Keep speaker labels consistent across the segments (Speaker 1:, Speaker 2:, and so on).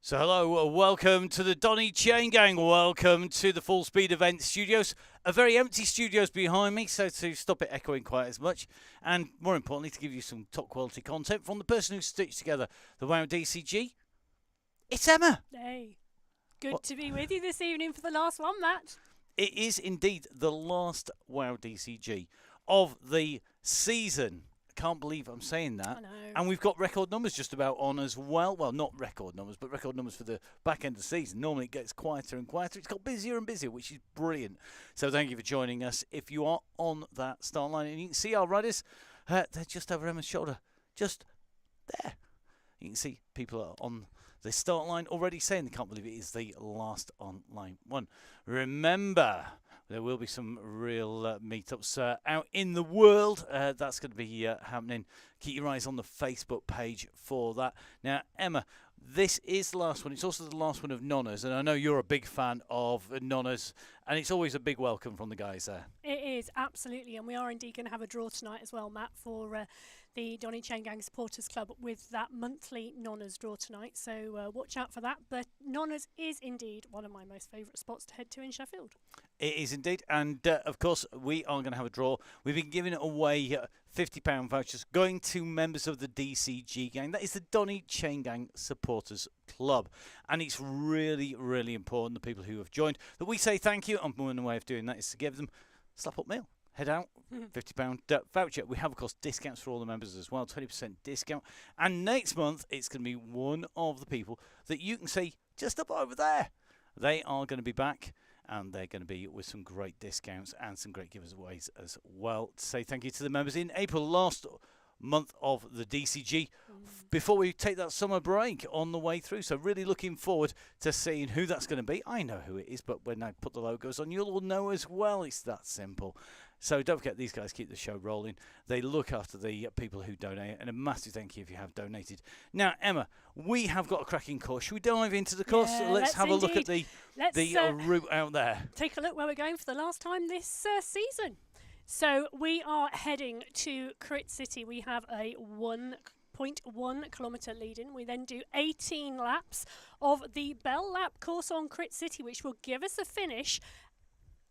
Speaker 1: So hello, welcome to the Donny Chaingang. Welcome to the Full Speed Event Studios. A very empty studios behind me, so to stop it echoing quite as much, and more importantly, to give you some top quality content from the person who stitched together the WoW DCG. It's Emma.
Speaker 2: Hey, good to be with you this evening for the last one, Matt.
Speaker 1: It is indeed the last WoW DCG of the season. Can't believe I'm saying that.
Speaker 2: I know.
Speaker 1: And we've got record numbers just about on as well. Well, not record numbers, but record numbers for the back end of the season. Normally it gets quieter and quieter. It's got busier and busier, which is brilliant. So thank you for joining us. If you are on that start line, and you can see our riders, they're just over Emma's shoulder. Just there. You can see people are on the start line already saying they can't believe it is the last online one. Remember, there will be some real meetups out in the world. That's going to be happening. Keep your eyes on the Facebook page for that. Now, Emma, this is the last one. It's also the last one of Nonnas, and I know you're a big fan of Nonnas, and it's always a big welcome from the guys there.
Speaker 2: It is, absolutely, and we are indeed going to have a draw tonight as well, Matt, for the Donny Chaingang Supporters Club with that monthly Nonnas draw tonight, so watch out for that. But Nonnas is indeed one of my most favourite spots to head to in Sheffield.
Speaker 1: It is indeed, and of course we are going to have a draw. We've been giving away £50 vouchers going to members of the DCG gang. That is the Donny Chaingang Supporters Club, and it's really, really important, the people who have joined, that we say thank you. And one way of doing that is to give them a slap-up meal. Head out, £50 voucher. We have, of course, discounts for all the members as well, 20% discount. And next month, it's going to be one of the people that you can see just up over there. They are going to be back, and they're going to be with some great discounts and some great giveaways as well. To say thank you to the members in April, last month of the DCG, before we take that summer break on the way through. So really looking forward to seeing who that's going to be. I know who it is, but when I put the logos on, you'll all know as well. It's that simple. So don't forget, these guys keep the show rolling. They look after the people who donate, and a massive thank you if you have donated. Now, Emma, we have got a cracking course. Should we dive into the course?
Speaker 2: Yeah,
Speaker 1: let's have
Speaker 2: indeed.
Speaker 1: a look at the route out there.
Speaker 2: Take a look where we're going for the last time this season. So we are heading to Crit City. We have a 1.1 kilometre lead in. We then do 18 laps of the Bell Lap course on Crit City, which will give us a finish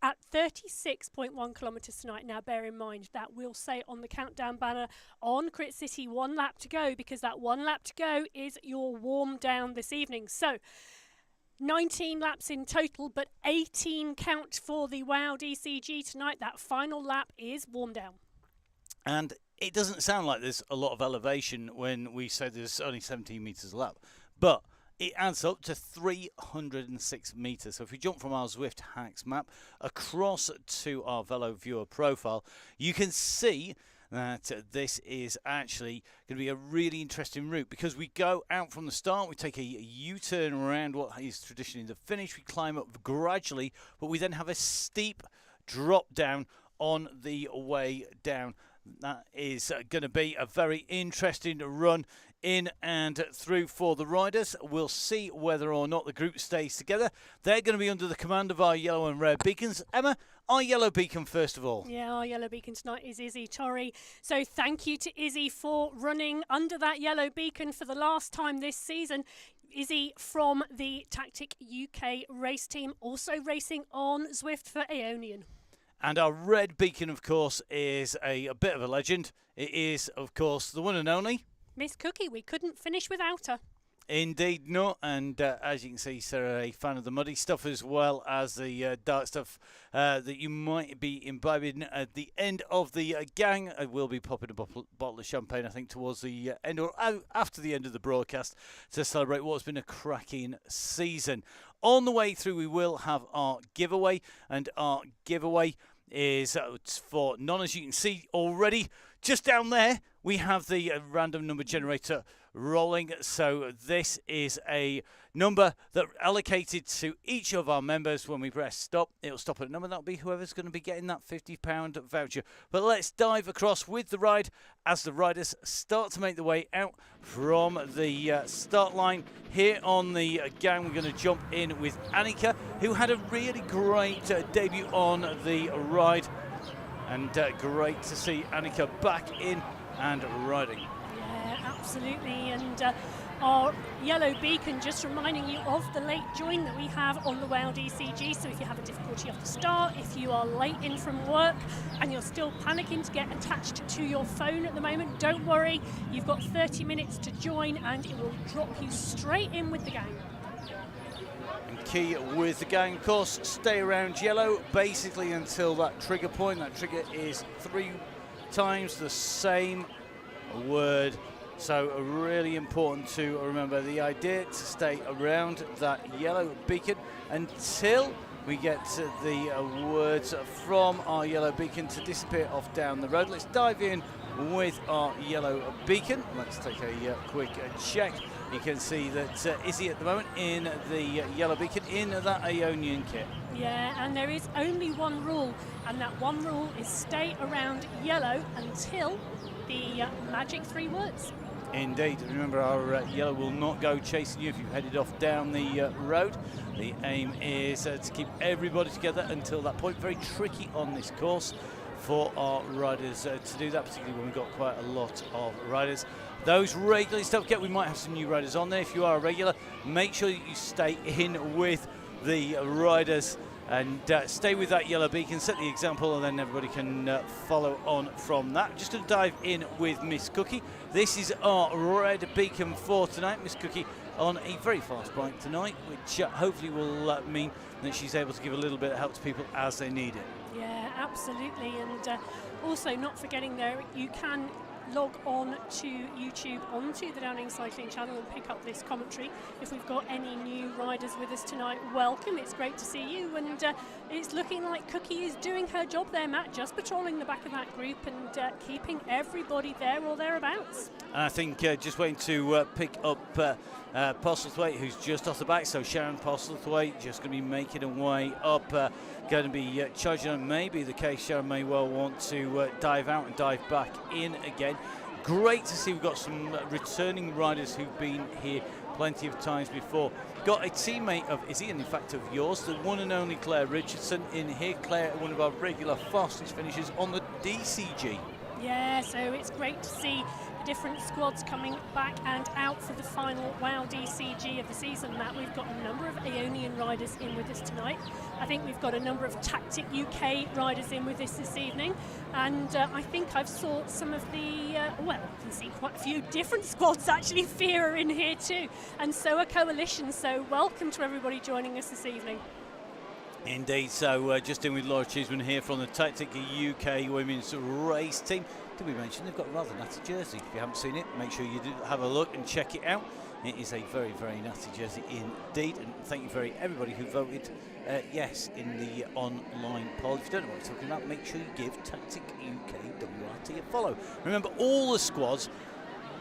Speaker 2: at 36.1 kilometres tonight. Now, bear in mind that we'll say on the countdown banner on Crit City, 1 lap to go, because that 1 lap to go is your warm down this evening. So 19 laps in total, but 18 count for the WoW DCG tonight. That final lap is warm down.
Speaker 1: And it doesn't sound like there's a lot of elevation when we say there's only 17 metres a lap, but it adds up to 306 metres. So if we jump from our Zwift Hacks map across to our Velo Viewer profile, you can see that this is actually going to be a really interesting route, because we go out from the start, we take a U-turn around what is traditionally the finish, we climb up gradually, but we then have a steep drop down on the way down. That is going to be a very interesting run in and through for the riders. We'll see whether or not the group stays together. They're going to be under the command of our yellow and red beacons. Emma, our yellow beacon first of all.
Speaker 2: Yeah, our yellow beacon tonight is Izzy Torrey. So thank you to Izzy for running under that yellow beacon for the last time this season. Izzy from the Tactic UK race team, also racing on Zwift for Aeonian.
Speaker 1: And our red beacon, of course, is a bit of a legend. It is, of course, the one and only
Speaker 2: Miss Cookie. We couldn't finish without her.
Speaker 1: Indeed not, and as you can see, Sarah, a fan of the muddy stuff as well as the dark stuff that you might be imbibing at the end of the gang. I will be popping a bottle of champagne, I think, towards the end or after the end of the broadcast to celebrate what's been a cracking season. On the way through, we will have our giveaway, and our giveaway is for Nonnas. You can see already just down there we have the random number generator rolling. So this is a number that allocated to each of our members. When we press stop, it'll stop at a number. That'll be whoever's going to be getting that £50 voucher. But let's dive across with the ride as the riders start to make their way out from the start line. Here on the gang, we're going to jump in with Annika, who had a really great debut on the ride. And great to see Annika back in and riding.
Speaker 2: Yeah, absolutely. And our yellow beacon just reminding you of the late join that we have on the WoW DCG. So if you have a difficulty off the start, if you are late in from work and you're still panicking to get attached to your phone at the moment, don't worry, you've got 30 minutes to join and it will drop you straight in with the gang.
Speaker 1: And key with the gang, of course, stay around yellow basically until that trigger point. That trigger is 3 times the same word. So really important to remember the idea to stay around that yellow beacon until we get the words from our yellow beacon to disappear off down the road. Let's dive in with our yellow beacon. Let's take a quick check. You can see that Izzy at the moment in the yellow beacon in that Ionian kit.
Speaker 2: Yeah, and there is only one rule, and that one rule is stay around yellow until the magic 3 words.
Speaker 1: Indeed. Remember, our yellow will not go chasing you if you've headed off down the road. The aim is to keep everybody together until that point. Very tricky on this course for our riders to do that, particularly when we've got quite a lot of riders. Those regulars don't forget, we might have some new riders on there. If you are a regular, make sure that you stay in with the riders and stay with that yellow beacon, set the example, and then everybody can follow on from that. Just going to dive in with Miss Cookie. This is our red beacon for tonight. Miss Cookie on a very fast bike tonight, which hopefully will mean that she's able to give a little bit of help to people as they need it.
Speaker 2: Yeah, absolutely. And also not forgetting there, you can log on to YouTube onto the Downing Cycling channel and pick up this commentary. If we've got any new riders with us tonight, welcome. It's great to see you, and it's looking like Cookie is doing her job there, Matt, just patrolling the back of that group and keeping everybody there or thereabouts.
Speaker 1: I think just waiting to pick up Postlethwaite, who's just off the back. So Sharon Postlethwaite just going to be making her way up, going to be charging on. Maybe the case Sharon may well want to dive out and dive back in again. Great to see we've got some returning riders who've been here plenty of times before. Got a teammate of Izzy, and in fact of yours, the one and only Claire Richardson in here. Claire, one of our regular fastest finishers on the DCG.
Speaker 2: Yeah, so it's great to see the different squads coming back and out for the final WoW DCG of the season, Matt. We've got a number of Aeonian riders in with us tonight. I think we've got a number of Tactic UK riders in with us this evening. And I think I've saw some of the, well, you can see quite a few different squads actually. Fear are in here too. And so are Coalition. So welcome to everybody joining us this evening.
Speaker 1: Indeed, so just in with Laura Cheeseman here from the Tactic UK Women's Race Team. Did we mention they've got a rather natty jersey? If you haven't seen it, make sure you do have a look and check it out. It is a very, very natty jersey indeed. And thank you very everybody who voted yes in the online poll. If you don't know what we're talking about, make sure you give Tactic UK WRT a follow. Remember, all the squads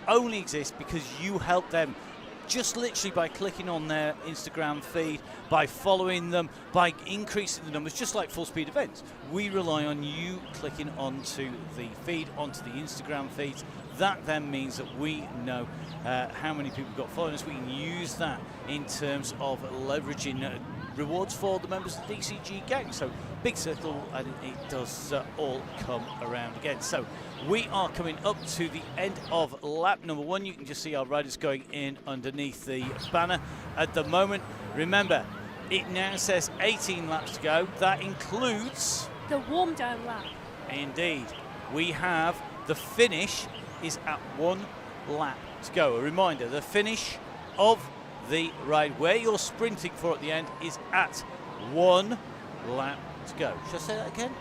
Speaker 1: only exist because you help them. Just literally by clicking on their Instagram feed, by following them, by increasing the numbers, just like Full Speed Events. We rely on you clicking onto the feed, onto the Instagram feeds. That then means that we know how many people got following us. We can use that in terms of leveraging rewards for the members of the DCG gang. So big circle, and it does all come around again. So we are coming up to the end of lap number 1. You can just see our riders going in underneath the banner at the moment. Remember, it now says 18 laps to go. That includes
Speaker 2: the warm down lap.
Speaker 1: Indeed. We have the finish is at 1 lap to go. A reminder, the finish of the ride where you're sprinting for at the end is at 1 lap to go. Shall I say that again?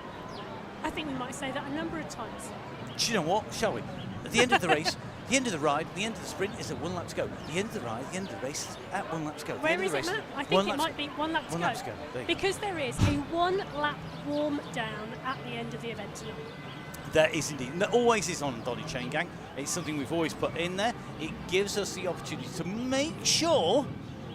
Speaker 2: I think we might say that a number of times.
Speaker 1: Do you know what? Shall we? At the end of the race, the end of the ride, the end of the sprint is at 1 lap to go. The end of the ride, the end of the race is at 1 lap to go.
Speaker 2: Where is it, Matt? I think it might be 1 lap to go.
Speaker 1: 1 lap to go.
Speaker 2: Because there is a 1 lap warm down at the end of the event tonight.
Speaker 1: There is indeed. And there always is on Donny Chaingang. It's something we've always put in there. It gives us the opportunity to make sure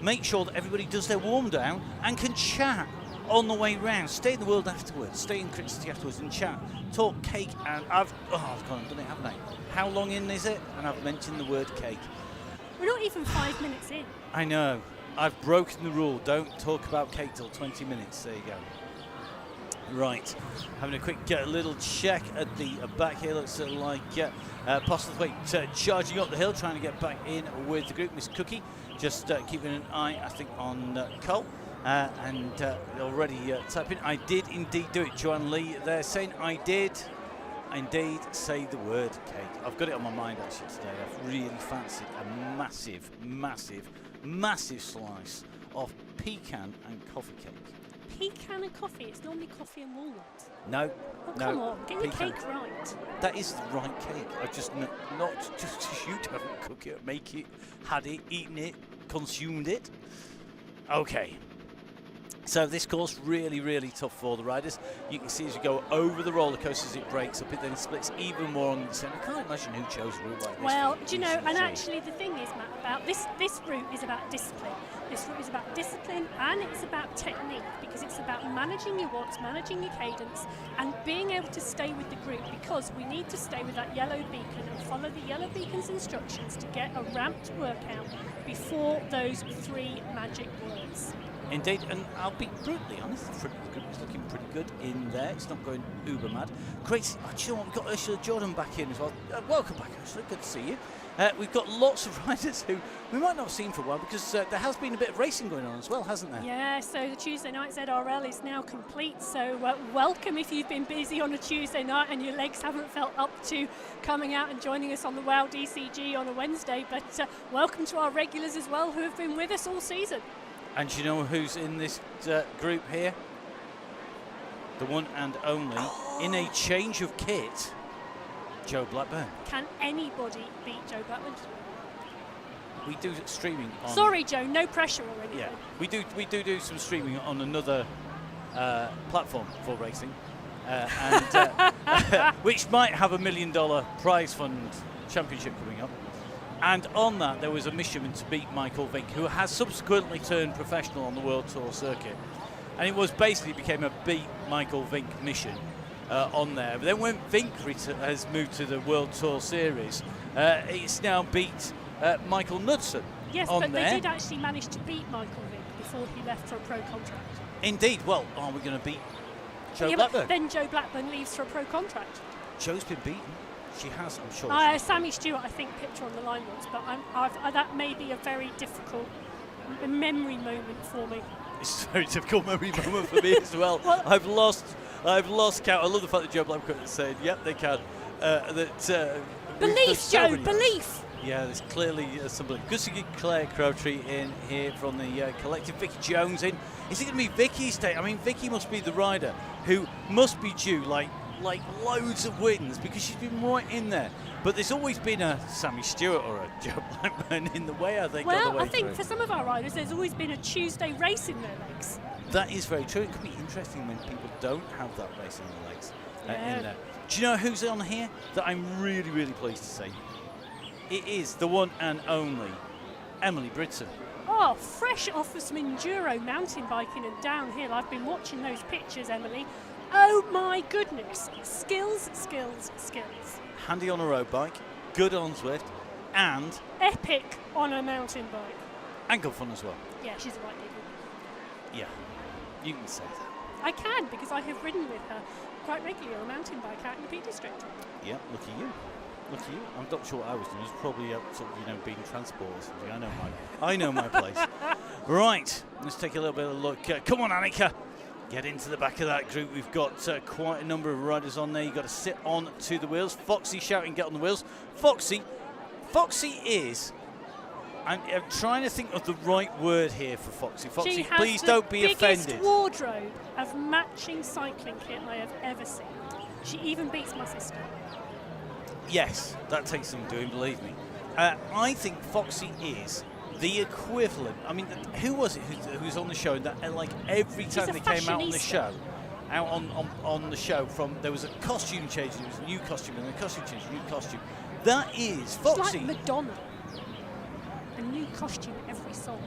Speaker 1: that everybody does their warm down and can chat on the way round. Stay in the world afterwards. Stay in Crit City afterwards and chat. Talk cake, and I've gone and done it, haven't I? How long in is it? And I've mentioned the word cake.
Speaker 2: We're not even 5 minutes in.
Speaker 1: I know. I've broken the rule. Don't talk about cake till 20 minutes. There you go. Right, having a quick little check at the back here. Looks like Postlethwaite charging up the hill, trying to get back in with the group. Miss Cookie just keeping an eye, I think, on Cole. And already typing, I did indeed do it. Joanne Lee there saying, I did indeed say the word cake. I've got it on my mind actually today. I've really fancied a massive, massive, massive slice of pecan and coffee cake.
Speaker 2: Pecan and coffee? It's normally coffee and walnut.
Speaker 1: No,
Speaker 2: Oh,
Speaker 1: no.
Speaker 2: come on, get your
Speaker 1: pecan.
Speaker 2: cake right.
Speaker 1: That is the right cake. I just not just you haven't cooked it, make it, had it, eaten it, consumed it. Okay. So this course really, really tough for the riders. You can see as you go over the roller coaster, as it breaks up, it then splits even more on the centre. I can't imagine who chose a route like this.
Speaker 2: Well, do you know, and actually the thing is, Matt, about this route is about discipline. This route is about discipline and it's about technique, because it's about managing your watts, managing your cadence, and being able to stay with the group, because we need to stay with that yellow beacon and follow the yellow beacon's instructions to get a ramped workout before those 3 magic words.
Speaker 1: Indeed, and I'll be brutally honest, the group is looking pretty good in there. It's not going uber mad. Great. Oh, do you know what? We've got Ursula Jordan back in as well. Welcome back, Ursula. Good to see you. We've got lots of riders who we might not have seen for a while, because there has been a bit of racing going on as well, hasn't there?
Speaker 2: Yeah, so the Tuesday night ZRL is now complete. So welcome if you've been busy on a Tuesday night and your legs haven't felt up to coming out and joining us on the WOW DCG on a Wednesday. But welcome to our regulars as well, who have been with us all season.
Speaker 1: And do you know who's in this group here? The one and only, in a change of kit, Joe Blackburn.
Speaker 2: Can anybody beat Joe Blackburn?
Speaker 1: We do streaming on...
Speaker 2: Sorry, Joe, no pressure or anything.
Speaker 1: Yeah, we do some streaming on another platform for racing, and which might have $1 million prize fund championship coming up. And on that, there was a mission to beat Michael Vink, who has subsequently turned professional on the World Tour circuit. And it was basically became a beat Michael Vink mission on there. But then when Vink has moved to the World Tour Series, it's now beat Michael Knudsen.
Speaker 2: Yes,
Speaker 1: on
Speaker 2: but
Speaker 1: there.
Speaker 2: they did actually manage to beat Michael Vink before he left for a pro contract.
Speaker 1: Indeed. Well, are we going to beat Joe
Speaker 2: Yeah,
Speaker 1: Blackburn?
Speaker 2: but then Joe Blackburn leaves for a pro contract.
Speaker 1: Joe's been beaten. She has, I'm sure.
Speaker 2: Sammy Stewart, I think, picked her on the line once, but that may be a very difficult memory moment for me.
Speaker 1: It's a very difficult memory moment for me as well.
Speaker 2: Well,
Speaker 1: I've lost count. I love the fact that Joe Blackburn said, "Yep, they can."
Speaker 2: Belief, Joe, belief.
Speaker 1: Yeah, there's clearly somebody. Good to get Claire Crabtree in here from the collective. Vicky Jones in. Is it going to be Vicky's day? I mean, Vicky must be the rider who must be due like loads of wins, because she's been right in there. But there's always been a Sammy Stewart or a Joe Blackburn in the way, I think.
Speaker 2: Well, I think for some of our riders, there's always been a Tuesday race in their legs.
Speaker 1: That is very true. It could be interesting when people don't have that race in their legs.
Speaker 2: Yeah.
Speaker 1: In there. Do you know who's on here that I'm really, really pleased to say? It is the one and only Emily Britson.
Speaker 2: Oh, fresh off of some enduro mountain biking and downhill. I've been watching those pictures, Emily. Oh my goodness. Skills, skills, skills.
Speaker 1: Handy on a road bike, good on Zwift, and
Speaker 2: Epic on a mountain bike.
Speaker 1: and good fun as well.
Speaker 2: Yeah, she's a right lady.
Speaker 1: Yeah, you can say that.
Speaker 2: I can, because I have ridden with her quite regularly on a mountain bike out in the Peak District.
Speaker 1: Yeah, look at you. Look at you. I'm not sure what I was doing. It was probably sort of, being transport or something. I know my place. Right, let's take a little bit of a look. Come on, Annika. Get into the back of that group. We've got quite a number of riders on there. You've got to sit on to the wheels. Foxy shouting, get on the wheels. Foxy is... I'm trying to think of the right word here for Foxy. Foxy, please don't be offended.
Speaker 2: She has the biggest wardrobe of matching cycling kit I have ever seen. She even beats my sister.
Speaker 1: Yes, that takes some doing, believe me. I think Foxy is the equivalent. I mean, who was it who was on the show that every time they came out on the show, on the show, there was a costume change, and it was a new costume, and a costume change, a new costume. That is Foxy.
Speaker 2: It's like Madonna. A new costume every song,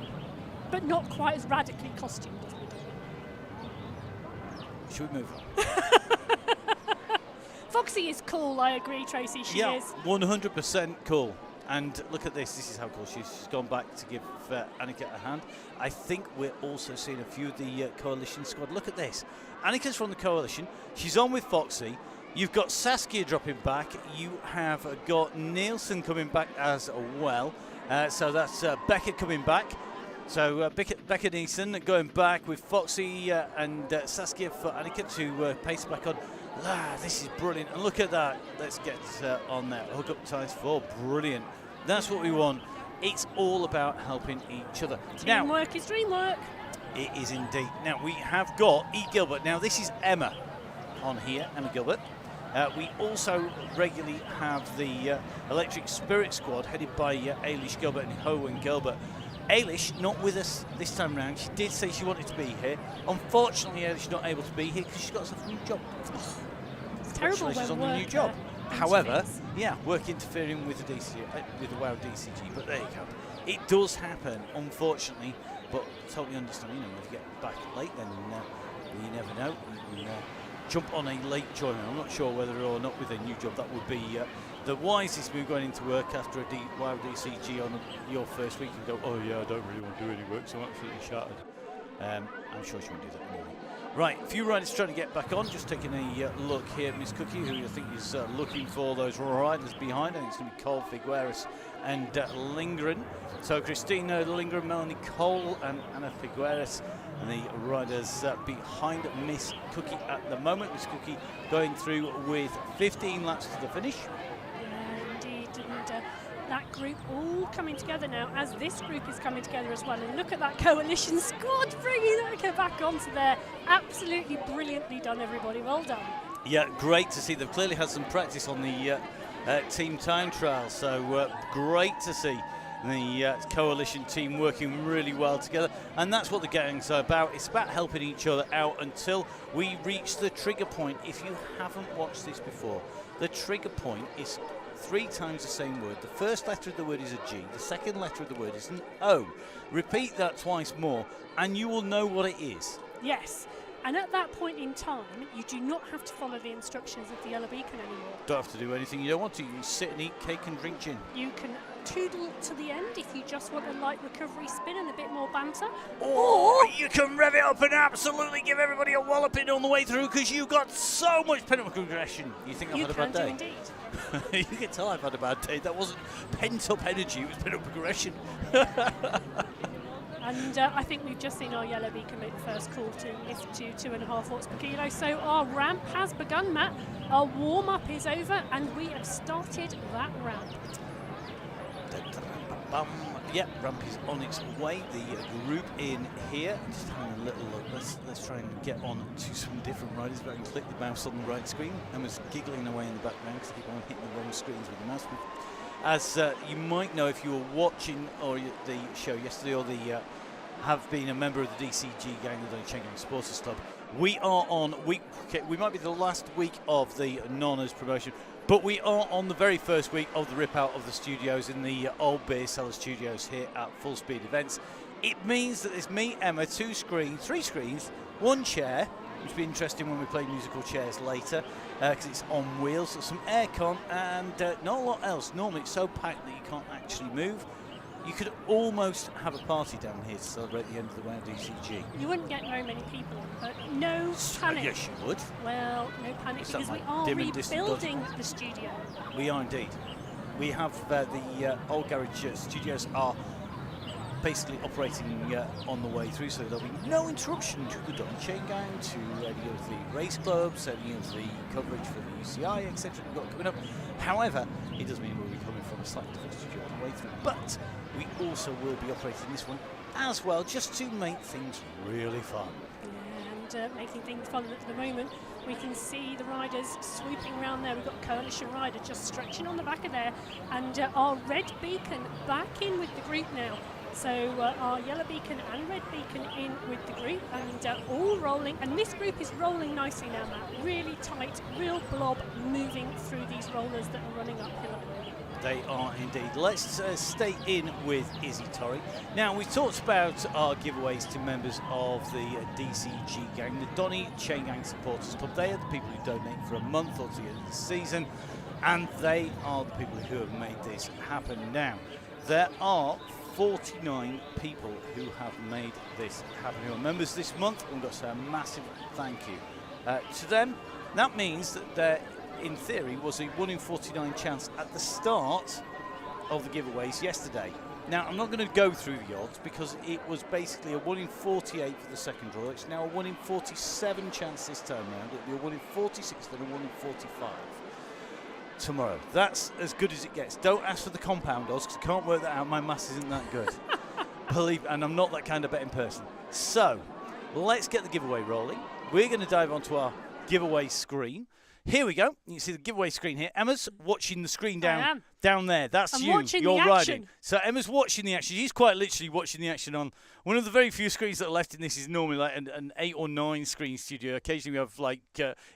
Speaker 2: but not quite as radically costumed as Madonna.
Speaker 1: Should we move on?
Speaker 2: Foxy is cool, I agree, Tracy. She is.
Speaker 1: 100% cool. And look at this. This is how cool she's gone back to give Annika a hand. I think we're also seeing a few of the Coalition squad. Look at this. Annika's from the Coalition. She's on with Foxy. You've got Saskia dropping back. You have got Nielsen coming back as well. So that's Becca coming back. So Becca Nielsen going back with Foxy and Saskia for Annika to pace back on. This is brilliant. And look at that. Let's get on there. Hook up times 4. Brilliant. That's what we want. It's all about helping each other.
Speaker 2: Teamwork is dreamwork.
Speaker 1: It is indeed. Now, we have got E. Gilbert. Now, this is Emma on here, Emma Gilbert. We also regularly have the Electric Spirit Squad headed by Ailish Gilbert and Hohen Gilbert. Ailish not with us this time round. She did say she wanted to be here. Unfortunately, Ailish not able to be here because she's got herself a new job.
Speaker 2: It's terrible when
Speaker 1: on the new job. However, yeah, work interfering with the with the WoW DCG. But there you go. It does happen, unfortunately. But totally understand. You know, if you get back late, then you never know. You can jump on a late joiner. I'm not sure whether or not with a new job that would be the wisest move going into work after a WoW DCG on your first week and go, oh yeah, I don't really want to do any work, so I'm absolutely shattered. I'm sure she won't do that anyway. Right, a few riders trying to get back on. Just taking a look here at Miss Cookie, who I think is looking for those riders behind. I think it's going to be Cole, Figueres and Lindgren. So Christina Lindgren, Melanie Cole and Anna Figueres. And the riders behind Miss Cookie at the moment. Miss Cookie going through with 15 laps to the finish.
Speaker 2: Yeah, indeed. And that group all coming together now as this group is coming together as well. And look at that Coalition squad bringing that back onto there. Absolutely brilliantly done, everybody. Well done.
Speaker 1: Yeah, great to see. They've clearly had some practice on the team time trial. So great to see the Coalition team working really well together, and that's what the gang's about. It's about helping each other out until we reach the trigger point. If you haven't watched this before, the trigger point is 3 times the same word. The first letter of the word is a G, the second letter of the word is an O. Repeat that twice more and you will know what it is.
Speaker 2: Yes, and at that point in time you do not have to follow the instructions of the Yellow Beacon anymore.
Speaker 1: Don't have to do anything you don't want to. You can sit and eat cake and drink gin.
Speaker 2: You can toodle to the end if you just want a light recovery spin and a bit more banter.
Speaker 1: Or you can rev it up and absolutely give everybody a walloping on the way through because you've got so much pent-up aggression. You think I've had a bad day?
Speaker 2: Indeed.
Speaker 1: You can tell I've had a bad day. That wasn't pent-up energy, it was pent-up aggression.
Speaker 2: And I think we've just seen our Yellow Beacon make the first call to lift to 2.5 watts per kilo. So our ramp has begun, Matt. Our warm-up is over and we have started that ramp.
Speaker 1: Yep, ramp is on its way. The group in here. Just having a little look. Let's try and get on to some different riders. If I can click the mouse on the right screen. Emma's giggling away in the background because I keep on hitting the wrong screens with the mouse. As you might know if you were watching the show yesterday or have been a member of the DCG gang, the Donny Chaingang Supporters Club, we are on week. Okay, we might be the last week of the Nonnas promotion, but we are on the very first week of the rip out of the studios in the old beer cellar studios here at Full Speed Events. It means that there's me, Emma, 2 screens, 3 screens, 1 chair, which will be interesting when we play musical chairs later because it's on wheels, so some aircon and not a lot else. Normally it's so packed that you can't actually move. You could almost have a party down here to celebrate the end of the WoW DCG.
Speaker 2: You wouldn't get very many people in, but no panic.
Speaker 1: Yes, you would.
Speaker 2: Well, no panic because we are rebuilding the studio.
Speaker 1: We are indeed. We have the old garage studios are basically operating on the way through, so there'll be no interruption to the Donny Chaingang, to any of the race clubs, any of the coverage for the UCI, etc. we've got coming up. However, it does mean we'll be coming from a slightly different studio on the way through, but we also will be operating this one as well, just to make things really fun.
Speaker 2: Yeah, and making things fun at the moment, we can see the riders swooping around there. We've got Coalition rider just stretching on the back of there, and our Red Beacon back in with the group now. So our Yellow Beacon and Red Beacon in with the group and all rolling. And this group is rolling nicely now, Matt. Really tight, real blob moving through these rollers that are running uphill at the moment.
Speaker 1: They are indeed. Let's stay in with Izzy Torrey. Now, we talked about our giveaways to members of the DCG gang, the Donny Chaingang Supporters Club. They are the people who donate for a month or 2 years of the season. And they are the people who have made this happen. Now, there are 49 people who have made this happen, who are members this month. We've got to say a massive thank you to them. That means that there, in theory, was a 1 in 49 chance at the start of the giveaways yesterday. Now, I'm not going to go through the odds because it was basically a 1 in 48 for the second draw. It's now a 1 in 47 chance this time round. It'll be a 1 in 46, then a 1 in 45 tomorrow. That's as good as it gets. Don't ask for the compound odds because I can't work that out. My maths isn't that good. Believe, and I'm not that kind of betting person. So, let's get the giveaway rolling. We're going to dive onto our giveaway screen. Here we go. You can see the giveaway screen here. Emma's watching the screen down there. That's
Speaker 2: I'm
Speaker 1: you.
Speaker 2: watching
Speaker 1: You're
Speaker 2: the
Speaker 1: riding.
Speaker 2: action.
Speaker 1: So Emma's watching the action. She's quite literally watching the action on one of the very few screens that are left in this. Is normally like an 8 or 9 screen studio. Occasionally we have like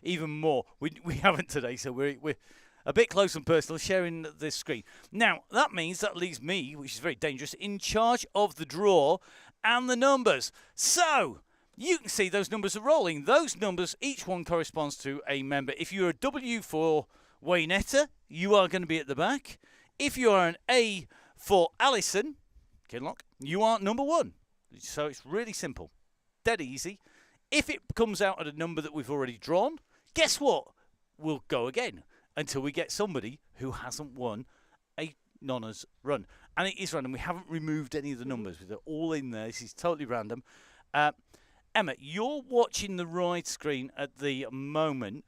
Speaker 1: even more. We haven't today, so we're a bit close and personal, sharing this screen. Now, that means that leaves me, which is very dangerous, in charge of the draw and the numbers. So, you can see those numbers are rolling. Those numbers, each one corresponds to a member. If you're a W for Waynetta, you are going to be at the back. If you are an A for Alison Kinlock, you are number 1. So, it's really simple. Dead easy. If it comes out at a number that we've already drawn, guess what? We'll go again until we get somebody who hasn't won a Nonna's run. And it is random. We haven't removed any of the numbers. They're all in there. This is totally random. Emma, you're watching the ride screen at the moment.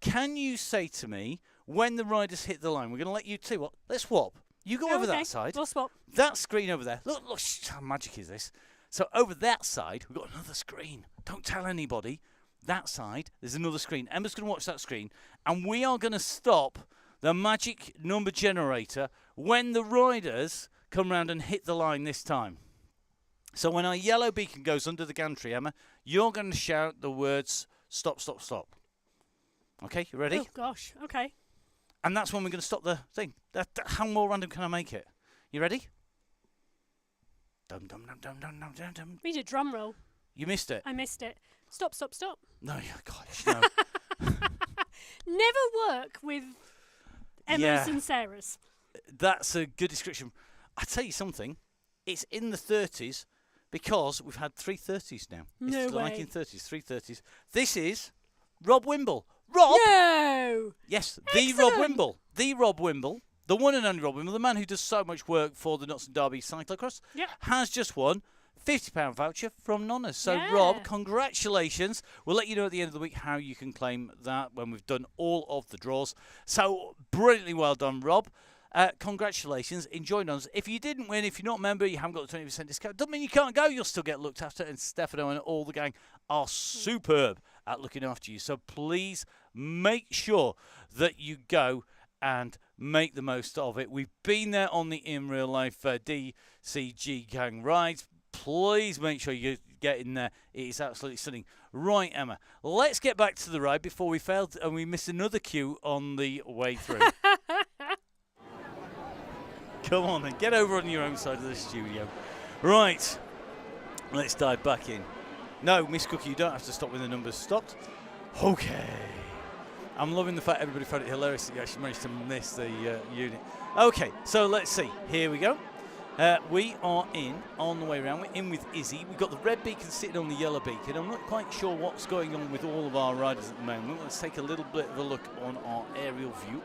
Speaker 1: Can you say to me when the riders hit the line? We're going to let you two. What? Let's swap. You go over that side.
Speaker 2: We'll swap.
Speaker 1: That screen over there. Look, how magic is this? So over that side, we've got another screen. Don't tell anybody. That side, there's another screen. Emma's going to watch that screen, and we are going to stop the magic number generator when the riders come round and hit the line this time. So when our yellow beacon goes under the gantry, Emma, you're going to shout the words, stop, stop, stop. Okay, you ready?
Speaker 2: Oh, gosh, okay.
Speaker 1: And that's when we're going to stop the thing. How more random can I make it? You ready? Dum, dum, dum, dum, dum, dum, dum, dum.
Speaker 2: We did drum roll.
Speaker 1: You missed it.
Speaker 2: I missed it. Stop, stop, stop.
Speaker 1: No, gosh, no.
Speaker 2: Never work with Emma's and Sarah's.
Speaker 1: That's a good description. I tell you something. It's in the 30s because we've had 3 30s now.
Speaker 2: No
Speaker 1: it's the
Speaker 2: way.
Speaker 1: 1930s, 3 30s. This is Rob Wimble. Rob?
Speaker 2: No!
Speaker 1: Yes,
Speaker 2: Excellent.
Speaker 1: the Rob Wimble. The Rob Wimble. The one and only Rob Wimble, the man who does so much work for the Notts and Derby Cyclocross, has just won £50 voucher from Nonna's. So, Rob, congratulations. We'll let you know at the end of the week how you can claim that when we've done all of the draws. So, brilliantly well done, Rob. Congratulations. Enjoy Nonna's. If you didn't win, if you're not a member, you haven't got the 20% discount. Doesn't mean you can't go. You'll still get looked after. And Stefano and all the gang are superb at looking after you. So, please make sure that you go and make the most of it. We've been there on the In Real Life DCG gang rides. Please make sure you get in there. It is absolutely stunning. Right, Emma, let's get back to the ride before we failed and we missed another queue on the way through. Come on then, get over on your own side of the studio. Right, let's dive back in. No, Miss Cookie, you don't have to stop when the numbers stopped. Okay. I'm loving the fact everybody found it hilarious that you actually managed to miss the unit. Okay, so let's see. Here we go. We are on the way around. We're in with Izzy. We've got the red beacon sitting on the yellow beacon. I'm not quite sure what's going on with all of our riders at the moment. Let's take a little bit of a look on our aerial view.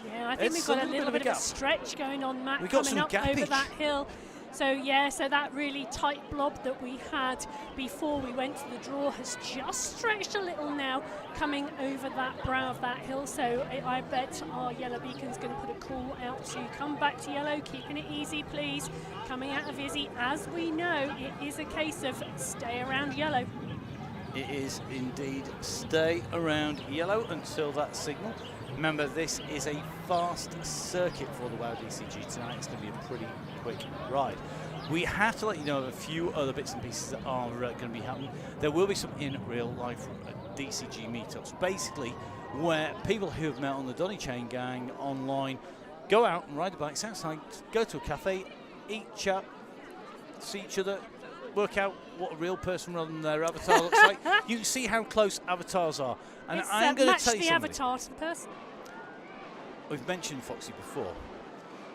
Speaker 2: Yeah, I think we've got a little bit of a stretch going on, Matt,
Speaker 1: we've got
Speaker 2: coming up
Speaker 1: gappage
Speaker 2: over that hill. So, so that really tight blob that we had before we went to the draw has just stretched a little now, coming over that brow of that hill. So I bet our yellow beacon's going to put a call out to come back to yellow, keeping it easy, please. Coming out of Izzy, as we know, it is a case of stay around yellow.
Speaker 1: It is indeed stay around yellow until that signal. Remember, this is a fast circuit for the WOW DCG tonight. It's going to be a pretty quick ride. We have to let you know of a few other bits and pieces that are going to be happening. There will be some in real life DCG meetups, basically where people who have met on the Donny Chaingang online go out and ride the bikes outside, go to a cafe, eat, chat, see each other, work out what a real person rather than their avatar looks like. You can see how close avatars are. And I'm going to tell you
Speaker 2: match the
Speaker 1: something.
Speaker 2: avatar to the person.
Speaker 1: we've mentioned Foxy before,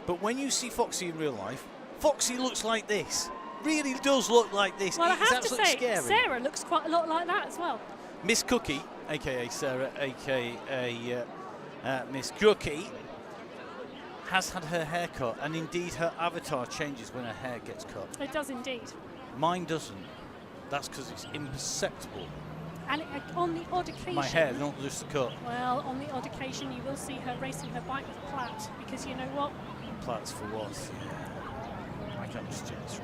Speaker 1: but when you see Foxy in real life, Foxy looks like this. Really does look like this.
Speaker 2: Well, I
Speaker 1: It's
Speaker 2: have to
Speaker 1: absolutely
Speaker 2: say,
Speaker 1: scary.
Speaker 2: Sarah looks quite a lot like that as well.
Speaker 1: Miss Cookie, aka Sarah, aka Miss Cookie, has had her hair cut, and indeed her avatar changes when her hair gets cut.
Speaker 2: It does indeed.
Speaker 1: Mine doesn't. That's because it's imperceptible.
Speaker 2: And on the odd occasion...
Speaker 1: My hair, not just the cut.
Speaker 2: Well, on the odd occasion, you will see her racing her bike with Platt, because you know what?
Speaker 1: Plaits for what? I can't just change.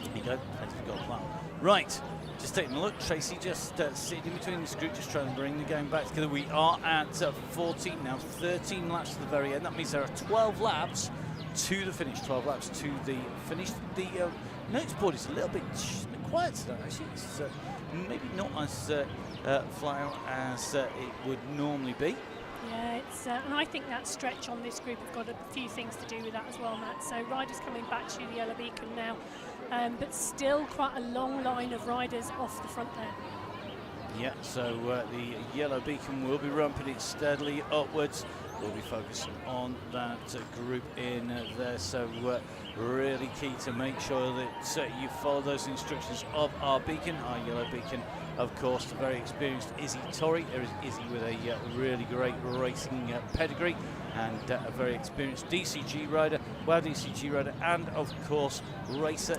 Speaker 1: Here you go. We've got a plan. Right. Just taking a look. Tracy just sitting in between this group, just trying to bring the game back together. We are at 14 now, 13 laps to the very end. That means there are 12 laps to the finish. 12 laps to the finish. The notes board is a little bit quiet today, actually. It's maybe not as flat out as it would normally be.
Speaker 2: Yeah, it's and I think that stretch on this group have got a few things to do with that as well, Matt. So riders coming back to the yellow beacon now, but still quite a long line of riders off the front there.
Speaker 1: Yeah, so the yellow beacon will be ramping it steadily upwards. We'll be focusing on that group in there, so really key to make sure that you follow those instructions of our beacon, our yellow beacon. Of course, the very experienced Izzy Torrey. There is Izzy with a really great racing pedigree, and a very experienced DCG rider, WOW DCG rider, and of course racer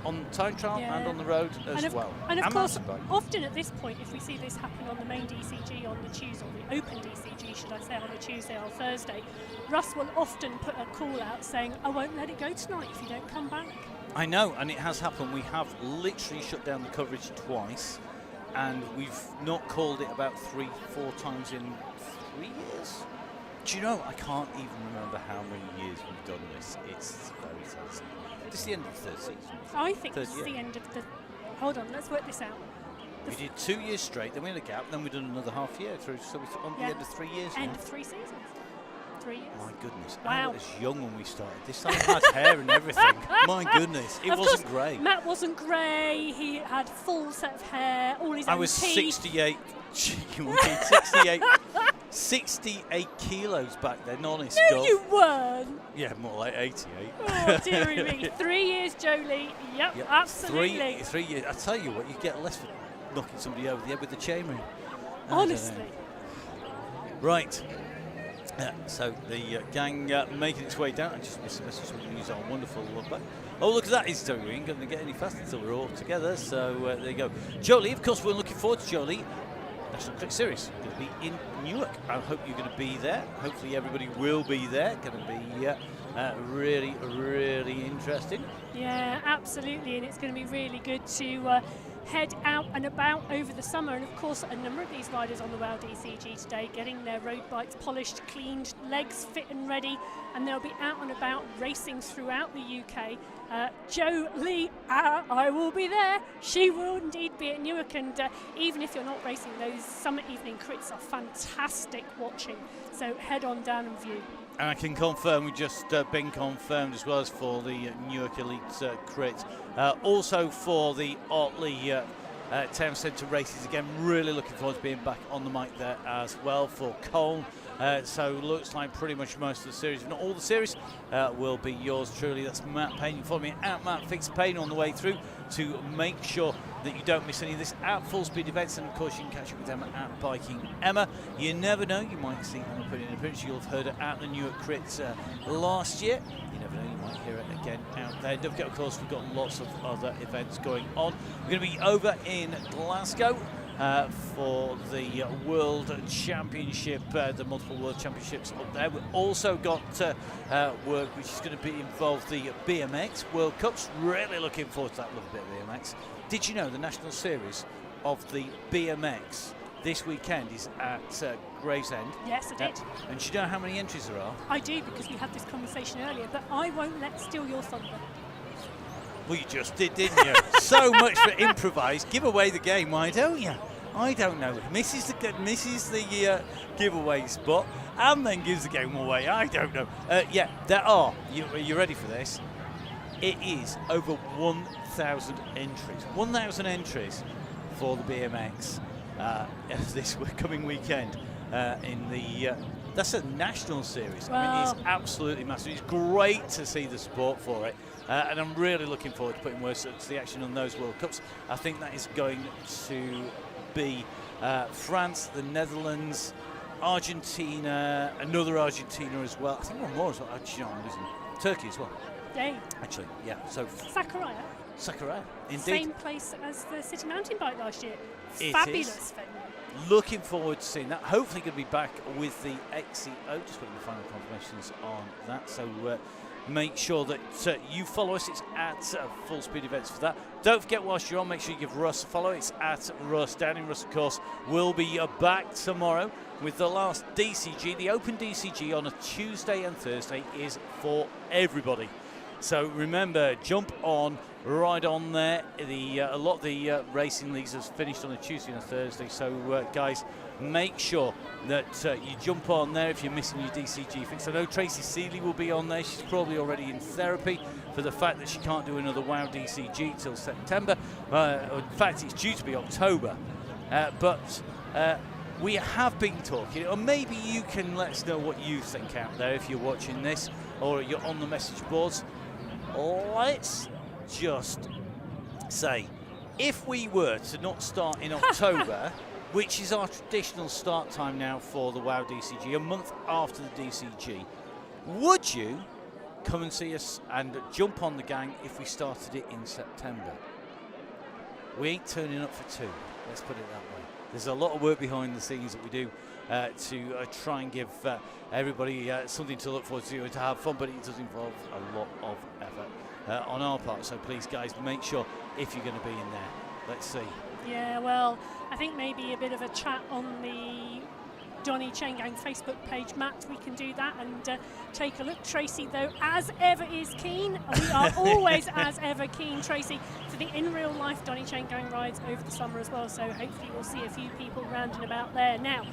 Speaker 1: on time trial and on the road as well.
Speaker 2: And of course, often at this point, if we see this happen on the main DCG on the Tuesday, or the open DCG, should I say, on a Tuesday or Thursday, Russ will often put a call out saying, "I won't let it go tonight if you don't come back."
Speaker 1: I know, and it has happened. We have literally shut down the coverage twice, and we've not called it about 3-4 times in 3 years. Do you know, I can't even remember how many years we've done this. It's very sad. This is the end of the third season.
Speaker 2: I think this is the end of the... Hold on, let's work this out.
Speaker 1: We did 2 years straight, then we had a gap, then we've done another half year through, so we're on the end of 3 years
Speaker 2: End
Speaker 1: now.
Speaker 2: of 3 seasons. 3 years.
Speaker 1: My goodness,
Speaker 2: Wow.
Speaker 1: I was young when we started this. I had hair and everything. My goodness, it wasn't grey.
Speaker 2: Matt wasn't grey, he had full set of hair, all his own
Speaker 1: I was
Speaker 2: teeth.
Speaker 1: 68, 68 kilos back then, honest.
Speaker 2: No, you weren't.
Speaker 1: Yeah, more like 88.
Speaker 2: Oh, dearie me. 3 years, Jolie. Yep, absolutely.
Speaker 1: 3 years. I tell you what, you get less for knocking somebody over the head with the chainring.
Speaker 2: Honestly.
Speaker 1: Right. So the gang making its way down. I just missed a message from the use our wonderful back. Oh, look at that. It's we ain't going to get any faster until we're all together. So there you go. Jolie, of course, we're looking forward to Jolie. National Cricket Series going to be in Newark. I hope you're going to be there. Hopefully everybody will be there. Going to be really, really interesting.
Speaker 2: Yeah, absolutely, and it's going to be really good to head out and about over the summer. And of course, a number of these riders on the WOW DCG today getting their road bikes polished, cleaned, legs fit and ready, and they'll be out and about racing throughout the UK. Jolie, I will be there. She will indeed be at Newark, and even if you're not racing, those summer evening crits are fantastic watching. So head on down and view.
Speaker 1: And I can confirm we've just been confirmed as well as for the Newark Elite Crit. Also for the Otley Town Centre races again. Really looking forward to being back on the mic there as well for Cole. So looks like pretty much most of the series, if not all the series, will be yours truly. That's Matt Payne. You follow me at Matt Fix Payne on the way through to make sure that you don't miss any of this at Full Speed events. And of course, you can catch up with Emma at Biking Emma. You never know, you might see Emma put in an appearance. You'll have heard her at the Newark Crits last year. You never know, you might hear it again out there. Don't forget, of course, we've got lots of other events going on. We're going to be over in Glasgow for the World Championship, the multiple World Championships up there. We've also got work which is going to be involved the BMX World Cups. Really looking forward to that little bit of BMX. Did you know the National Series of the BMX this weekend is at Gravesend?
Speaker 2: Yes, I did.
Speaker 1: And do you know how many entries there are?
Speaker 2: I do, because we had this conversation earlier, but I won't let steal your thunder.
Speaker 1: Well, you just did, didn't you? So much for improvise. Give away the game, why don't you? I don't know. Misses the giveaway spot and then gives the game away. I don't know. Yeah, there are. You ready for this? It is over 1,000 entries. 1,000 entries for the BMX this coming weekend in the That's a national series. I
Speaker 2: Well,
Speaker 1: mean, it's absolutely massive. It's great to see the support for it. And I'm really looking forward to putting words to the action on those World Cups. I think that is going to be France, the Netherlands, Argentina, another Argentina as well. I think one more as well. Actually, no, I'm losing. Turkey as well.
Speaker 2: yay.
Speaker 1: Actually, yeah. So
Speaker 2: Sakurai,
Speaker 1: Sakurai, indeed.
Speaker 2: same place as the City Mountain Bike last year.
Speaker 1: It
Speaker 2: Fabulous
Speaker 1: is.
Speaker 2: venue.
Speaker 1: Looking forward to seeing that. Hopefully going to be back with the XCO. Just putting the final confirmations on that. So make sure that you follow us. It's at Full Speed Events for that. Don't forget, whilst you're on, make sure you give Russ a follow. It's at Russ. Down in Russ, of course, will be back tomorrow with the last DCG. The Open DCG on a Tuesday and Thursday is for everybody. So remember, jump on, right on there. A lot of the racing leagues have finished on a Tuesday and a Thursday. So guys, make sure that you jump on there if you're missing your DCG fix. I know Tracy Seeley will be on there. She's probably already in therapy for the fact that she can't do another WOW DCG till September. In fact, it's due to be October. But we have been talking, or maybe you can let us know what you think out there if you're watching this or you're on the message boards. Let's just say, if we were to not start in October, which is our traditional start time now for the WOW DCG, a month after the DCG, would you come and see us and jump on the gang if we started it in September? We ain't turning up for two, let's put it that way. There's a lot of work behind the scenes that we do to try and give everybody something to look forward to and to have fun, but it does involve a lot of effort on our part. So please, guys, make sure if you're going to be in there. Let's see.
Speaker 2: Yeah, well, I think maybe a bit of a chat on the Donny Chaingang Facebook page, Matt. We can do that and take a look. Tracy, though, as ever, is keen. We are always, as ever, keen, Tracy, for the in real life Donny Chaingang rides over the summer as well. So hopefully we'll see a few people rounding about there. Now,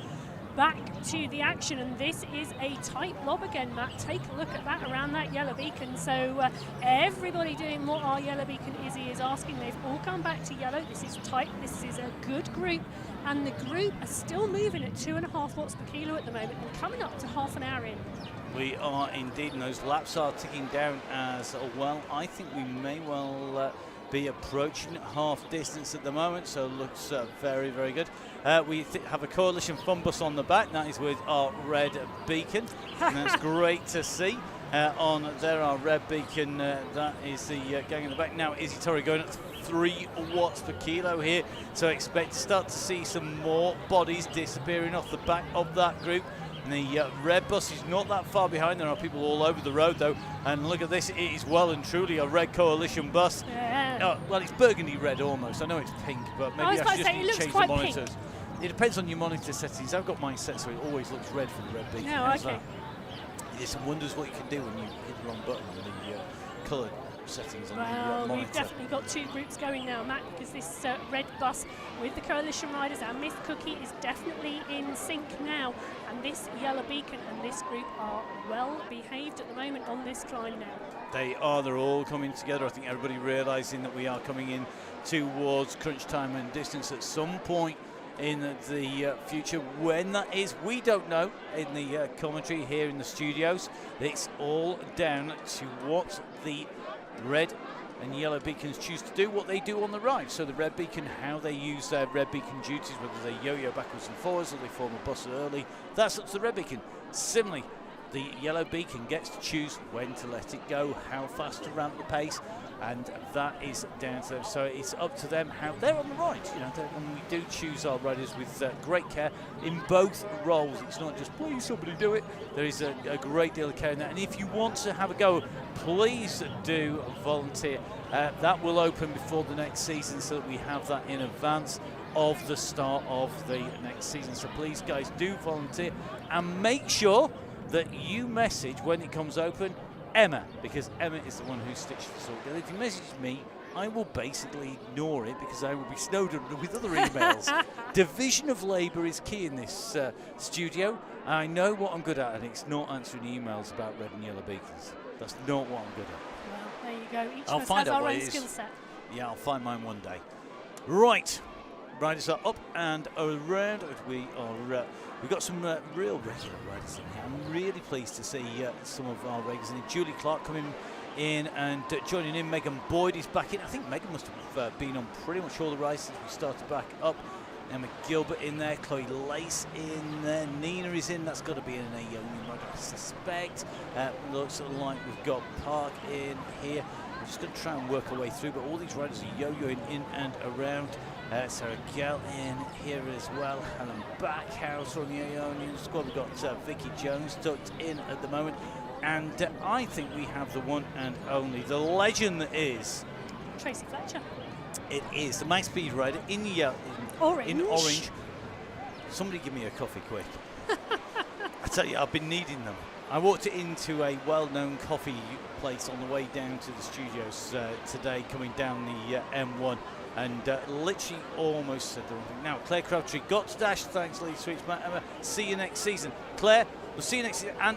Speaker 2: back to the action, and this is a tight lob again, Matt. Take a look at that around that yellow beacon. So everybody doing what our yellow beacon Izzy is asking. They've all come back to yellow. This is tight. This is a good group, and the group are still moving at 2.5 watts per kilo at the moment and coming up to half an hour in. We
Speaker 1: are indeed, and those laps are ticking down as well. I think we may well be approaching half distance at the moment, so looks very, very good. We have a Coalition Fun Bus on the back. That is with our red beacon, and that's great to see. On there, our red beacon, that is the gang in the back. Now, Izzy Torrey going at 3 watts per kilo here, so expect to start to see some more bodies disappearing off the back of that group. And the red bus is not that far behind. There are people all over the road, though. And look at this. It is well and truly a red Coalition bus.
Speaker 2: Yeah.
Speaker 1: Well, it's burgundy red almost. I know it's pink, but maybe I should just need to change the monitors. Pink. It depends on your monitor settings. I've got mine set so it always looks red for the red beacon.
Speaker 2: No, okay.
Speaker 1: It's wonders what you can do when you hit the wrong button on the colour settings on the monitor.
Speaker 2: We've definitely got 2 groups going now, Matt, because this red bus with the Coalition riders and Miss Cookie is definitely in sync now, and this yellow beacon and this group are well behaved at the moment on this climb now.
Speaker 1: They're all coming together. I think everybody realising that we are coming in towards crunch time and distance at some point in the future. When that is, we don't know. In the commentary here in the studios, it's all down to what the red and yellow beacons choose to do, what they do on the ride. So the red beacon, how they use their red beacon duties, whether they yo-yo backwards and forwards or they form a bus early, that's up to the red beacon. Similarly, the yellow beacon gets to choose when to let it go, how fast to ramp the pace, and that is down to them. So it's up to them how they're on the ride. You know, and we do choose our riders with great care in both roles. It's not just please somebody do it. There is a great deal of care in that. And if you want to have a go, please do volunteer. That will open before the next season, so that we have that in advance of the start of the next season. So please, guys, do volunteer and make sure that you message when it comes open Emma, because Emma is the one who stitched this all together. If you message me, I will basically ignore it because I will be snowed under with other emails. Division of labour is key in this studio. I know what I'm good at, and it's not answering emails about red and yellow beacons. That's not what I'm good at.
Speaker 2: Well, there you go. Each
Speaker 1: I'll
Speaker 2: of us
Speaker 1: find
Speaker 2: has
Speaker 1: out
Speaker 2: our
Speaker 1: what
Speaker 2: own
Speaker 1: it is.
Speaker 2: skill set.
Speaker 1: Yeah, I'll find mine one day. Right. Riders are up and around. We are we've got some real regular riders in here. I'm really pleased to see some of our regulars in here. Julie Clark coming in and joining in. Megan Boyd is back in. I think Megan must have been on pretty much all the rides since we started back up. Emma Gilbert in there, Chloe Lace in there, Nina is in. That's got to be an Naomi ride, I suspect. Looks like we've got Park in here. We're just going to try and work our way through, but all these riders are yo-yoing in and around. Sarah Gell in here as well. Helen Backhouse from the Ionian squad. We've got Vicky Jones tucked in at the moment. And I think we have the one and only, the legend that is
Speaker 2: Tracy Fletcher.
Speaker 1: It is the Max Speed rider in yellow.
Speaker 2: Orange.
Speaker 1: In orange. Somebody give me a coffee quick. I tell you, I've been needing them. I walked into a well-known coffee place on the way down to the studios today, coming down the M1, and literally almost said the wrong thing. Now, Claire Crabtree got to dash. Thanks, Lee Sweets. Emma, see you next season. Claire, we'll see you next season. And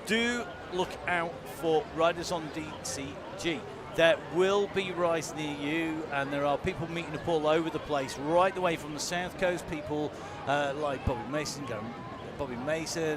Speaker 1: do look out for riders on DCG. There will be rides near you, and there are people meeting up all over the place, right the way from the South Coast. People like Bobby Mason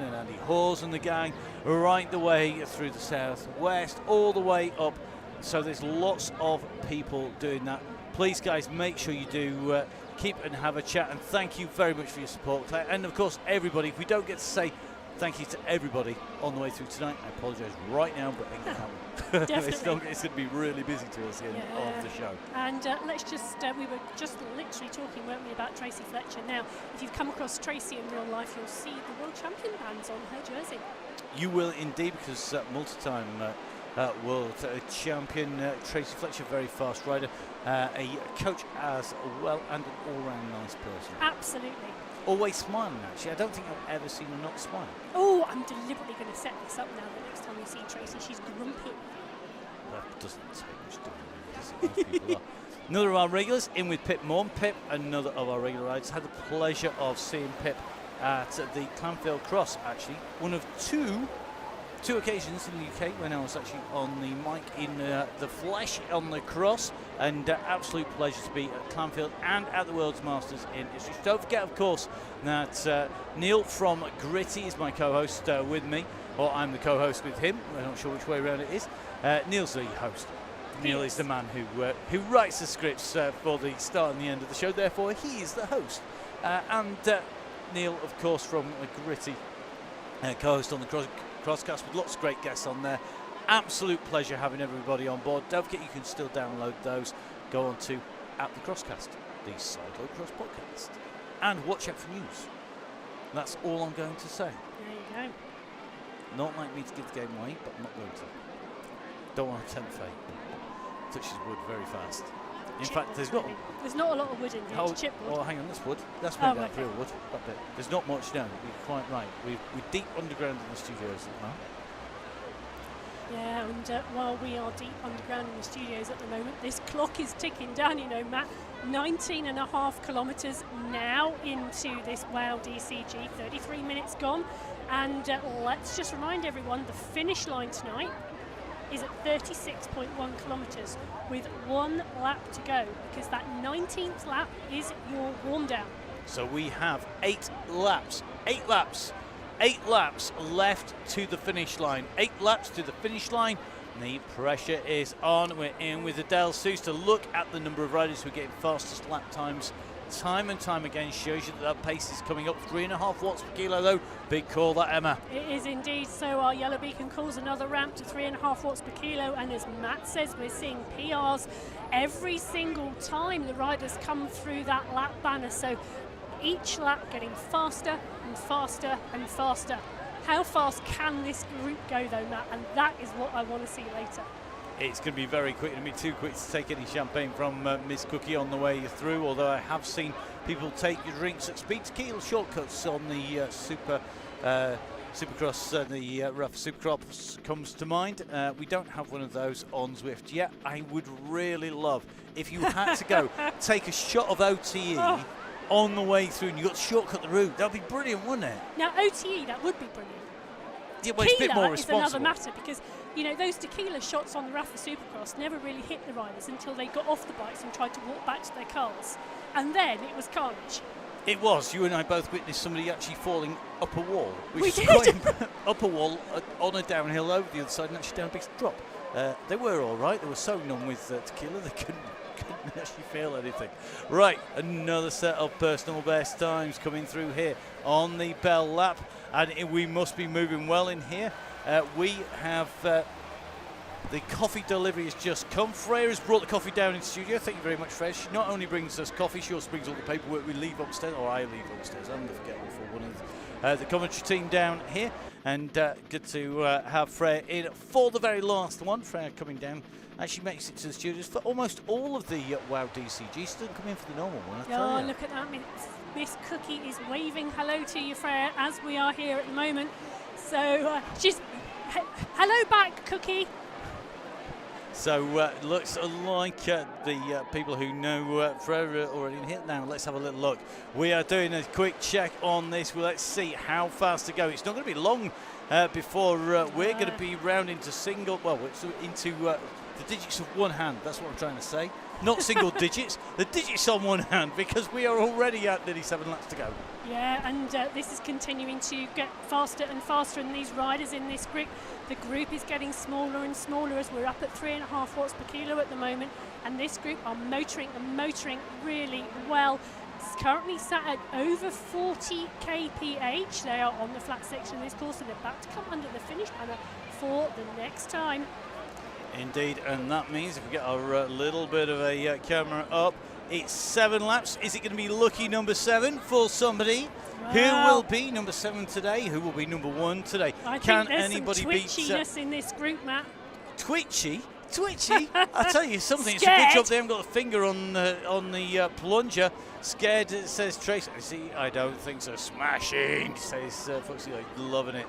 Speaker 1: and Andy Hawes and the gang, right the way through the Southwest, all the way up. So there's lots of people doing that. Please, guys, make sure you do keep and have a chat. And thank you very much for your support, Claire. And of course, everybody. If we don't get to say thank you to everybody on the way through tonight, I apologise right now, but it can happen. It's going to be really busy towards the end of the show.
Speaker 2: And let's just, we were just literally talking, weren't we, about Tracy Fletcher. Now, if you've come across Tracy in real life, you'll see the World Champion bands on her jersey.
Speaker 1: You will indeed, because multi-time World Champion Tracy Fletcher, very fast rider, a coach as well, and an all-round nice person.
Speaker 2: Absolutely.
Speaker 1: Always smiling, actually. I don't think I've ever seen her not smile.
Speaker 2: Oh, I'm deliberately going to set this up now. The next time you see Tracy, she's grumpy.
Speaker 1: That doesn't take much to do. Most people are. Another of our regulars in with Pip Morn. Pip, another of our regular riders, had the pleasure of seeing Pip at the Clanfield Cross, actually. One of two occasions in the UK when I was actually on the mic in the flesh on the cross, and absolute pleasure to be at Clanfield and at the World's Masters in Ipswich. Don't forget, of course, that Neil from Gritty is my co-host with me, or I'm the co-host with him. I'm not sure which way around it is. Neil's the host. Neil is the man who writes the scripts for the start and the end of the show, therefore he is the host. And Neil, of course, from Gritty, co-host on the Crosscast, with lots of great guests on there. Absolute pleasure having everybody on board. Don't forget, you can still download those. Go on to at the Crosscast, the Cyclo Cross podcast, and watch out for news. That's all I'm going to say.
Speaker 2: There you go.
Speaker 1: Not like me to give the game away, but I'm not going to. Don't want to tempt fate. Touches wood very fast. In fact, there's not
Speaker 2: a lot of wood in here. It's chipwood.
Speaker 1: Oh, hang on, that's wood. That's made out of real wood. That bit. There's not much down. You're quite right. We're deep underground in the studios at the moment.
Speaker 2: Yeah, and while we are deep underground in the studios at the moment, this clock is ticking down, you know, Matt. 19.5 kilometres now into this WOW DCG, 33 minutes gone. And let's just remind everyone, the finish line tonight is at 36.1 kilometres with 1 lap to go, because that 19th lap is your warm down.
Speaker 1: So we have 8 laps left to the finish line. 8 laps to the finish line. The pressure is on. We're in with Adele Seuss to look at the number of riders who are getting fastest lap times. Time and time again shows you that pace is coming up. 3.5 watts per kilo though. Big call that, Emma.
Speaker 2: It is indeed. So our Yellow Beacon calls another ramp to 3.5 watts per kilo, and as Matt says, we're seeing PRs every single time the riders come through that lap banner. So each lap getting faster and faster and faster. How fast can this group go though, Matt? And that is what I want to see later.
Speaker 1: It's going to be very quick. It'll be too quick to take any champagne from Miss Cookie on the way through, although I have seen people take your drinks at speed to keel shortcuts on the Supercross. The rough Supercross comes to mind. We don't have one of those on Zwift yet. I would really love if you had to go take a shot of OTE on the way through and you got to shortcut the route. That would be brilliant, wouldn't it?
Speaker 2: Now, OTE, that would be brilliant.
Speaker 1: Yeah, well, it's a bit more responsible.
Speaker 2: Is another matter, because you know those tequila shots on the Rafa Supercross never really hit the riders until they got off the bikes and tried to walk back to their cars, and then it was carnage.
Speaker 1: It was. You and I both witnessed somebody actually falling up a wall.
Speaker 2: We
Speaker 1: Was
Speaker 2: did.
Speaker 1: going up a wall on a downhill over the other side and actually down a big drop. They were all right. They were so numb with tequila they couldn't actually feel anything. Right, another set of personal best times coming through here on the bell lap, and we must be moving well in here. We have the coffee delivery has just come. Freya has brought the coffee down in studio. Thank you very much, Freya. She not only brings us coffee, she also brings all the paperwork we leave upstairs, or I leave upstairs. I'm the forgetful one of the commentary team down here. And good to have Freya in for the very last one. Freya coming down. Actually makes it to the studios for almost all of the WoW DCG. She doesn't come in for the normal one, I tell you.
Speaker 2: Look at that. Miss Cookie is waving hello to you, Freya, as we are here at the moment. So she's... hello back, Cookie.
Speaker 1: So looks like the people who know Freya are already in here. Now let's have a little look. We are doing a quick check on this. Well, let's see how fast to go. It's not going to be long before we're going to be round into into the digits of one hand. That's what I'm trying to say. Not single digits, the digits on one hand, because we are already at nearly 7 laps to go.
Speaker 2: Yeah, and this is continuing to get faster and faster, and these riders in this group, the group is getting smaller and smaller as we're up at 3.5 watts per kilo at the moment, and this group are motoring really well. It's currently sat at over 40 kph. They are on the flat section of this course, and they're about to come under the finish banner for the next time.
Speaker 1: Indeed, and that means if we get our little bit of a camera up, it's 7 laps. Is it going to be lucky number 7 for somebody?
Speaker 2: Wow.
Speaker 1: Who will be number 7 today? Who will be number 1 today?
Speaker 2: Can anybody beat twitchiness in this group, Matt?
Speaker 1: Twitchy? I tell you something.
Speaker 2: Scared.
Speaker 1: It's a good job they haven't got a finger on the plunger. Scared, it says Trace. See, I don't think so. Smashing, says Foxy. Loving it.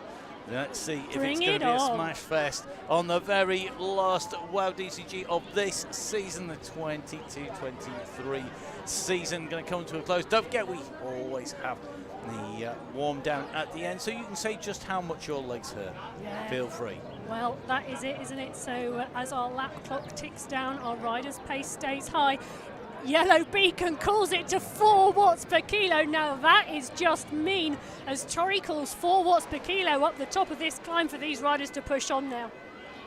Speaker 1: Let's see if it's going to be a smash fest on the very last WoW DCG of this season, the 22-23 season. Going to come to a close. Don't forget, we always have the warm down at the end, so you can say just how much your legs hurt.
Speaker 2: Yeah.
Speaker 1: Feel free.
Speaker 2: Well, that is it, isn't it? So as our lap clock ticks down, our rider's pace stays high. Yellow beacon calls it to 4 watts per kilo. Now that is just mean, as Tori calls 4 watts per kilo up the top of this climb for these riders to push on now.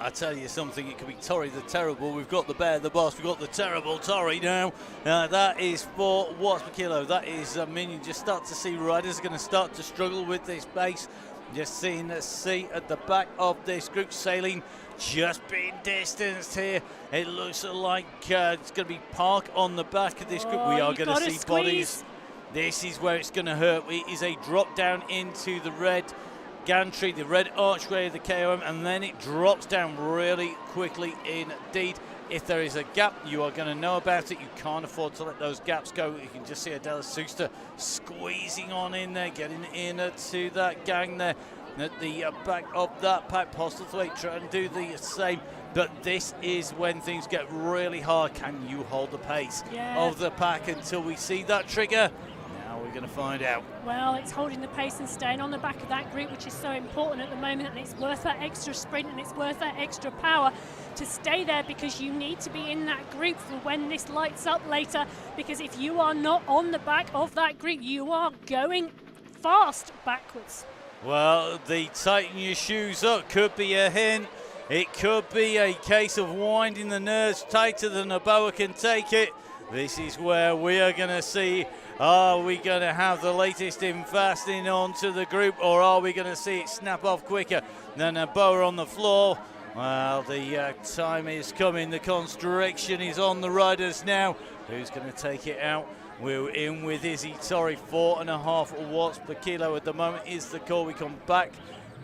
Speaker 1: I tell you something, it could be Tori the Terrible. We've got the Bear, the Boss, we've got the Terrible Tori now. That is 4 watts per kilo. That is, I mean, you just start to see riders are going to start to struggle with this base. Just seeing the seat at the back of this group sailing, just being distanced here. It looks like it's going to be Park on the back of this group. We are going to see bodies. This is where it's going to hurt. It is a drop down into the red gantry, the red archway of the KOM, and then it drops down really quickly indeed. If there is a gap, you are going to know about it. You can't afford to let those gaps go. You can just see Adela Suster squeezing on in there, getting into that gang there. At the back of that pack, Postlethwaite trying to do the same. But this is when things get really hard. Can you hold the pace of the pack until we see that trigger? Now we're going to find out.
Speaker 2: Well, it's holding the pace and staying on the back of that group, which is so important at the moment, and it's worth that extra sprint and it's worth that extra power to stay there, because you need to be in that group for when this lights up later, because if you are not on the back of that group, you are going fast backwards.
Speaker 1: Well, the tighten your shoes up could be a hint. It could be a case of winding the nerves tighter than a boa can take it. This is where we are going to see, are we going to have the latest in fasting onto the group, or are we going to see it snap off quicker than a boa on the floor? Well, the time is coming. The constriction is on the riders now. Who's going to take it out? We're in with Izzy Tori. 4.5 watts per kilo at the moment is the call. We come back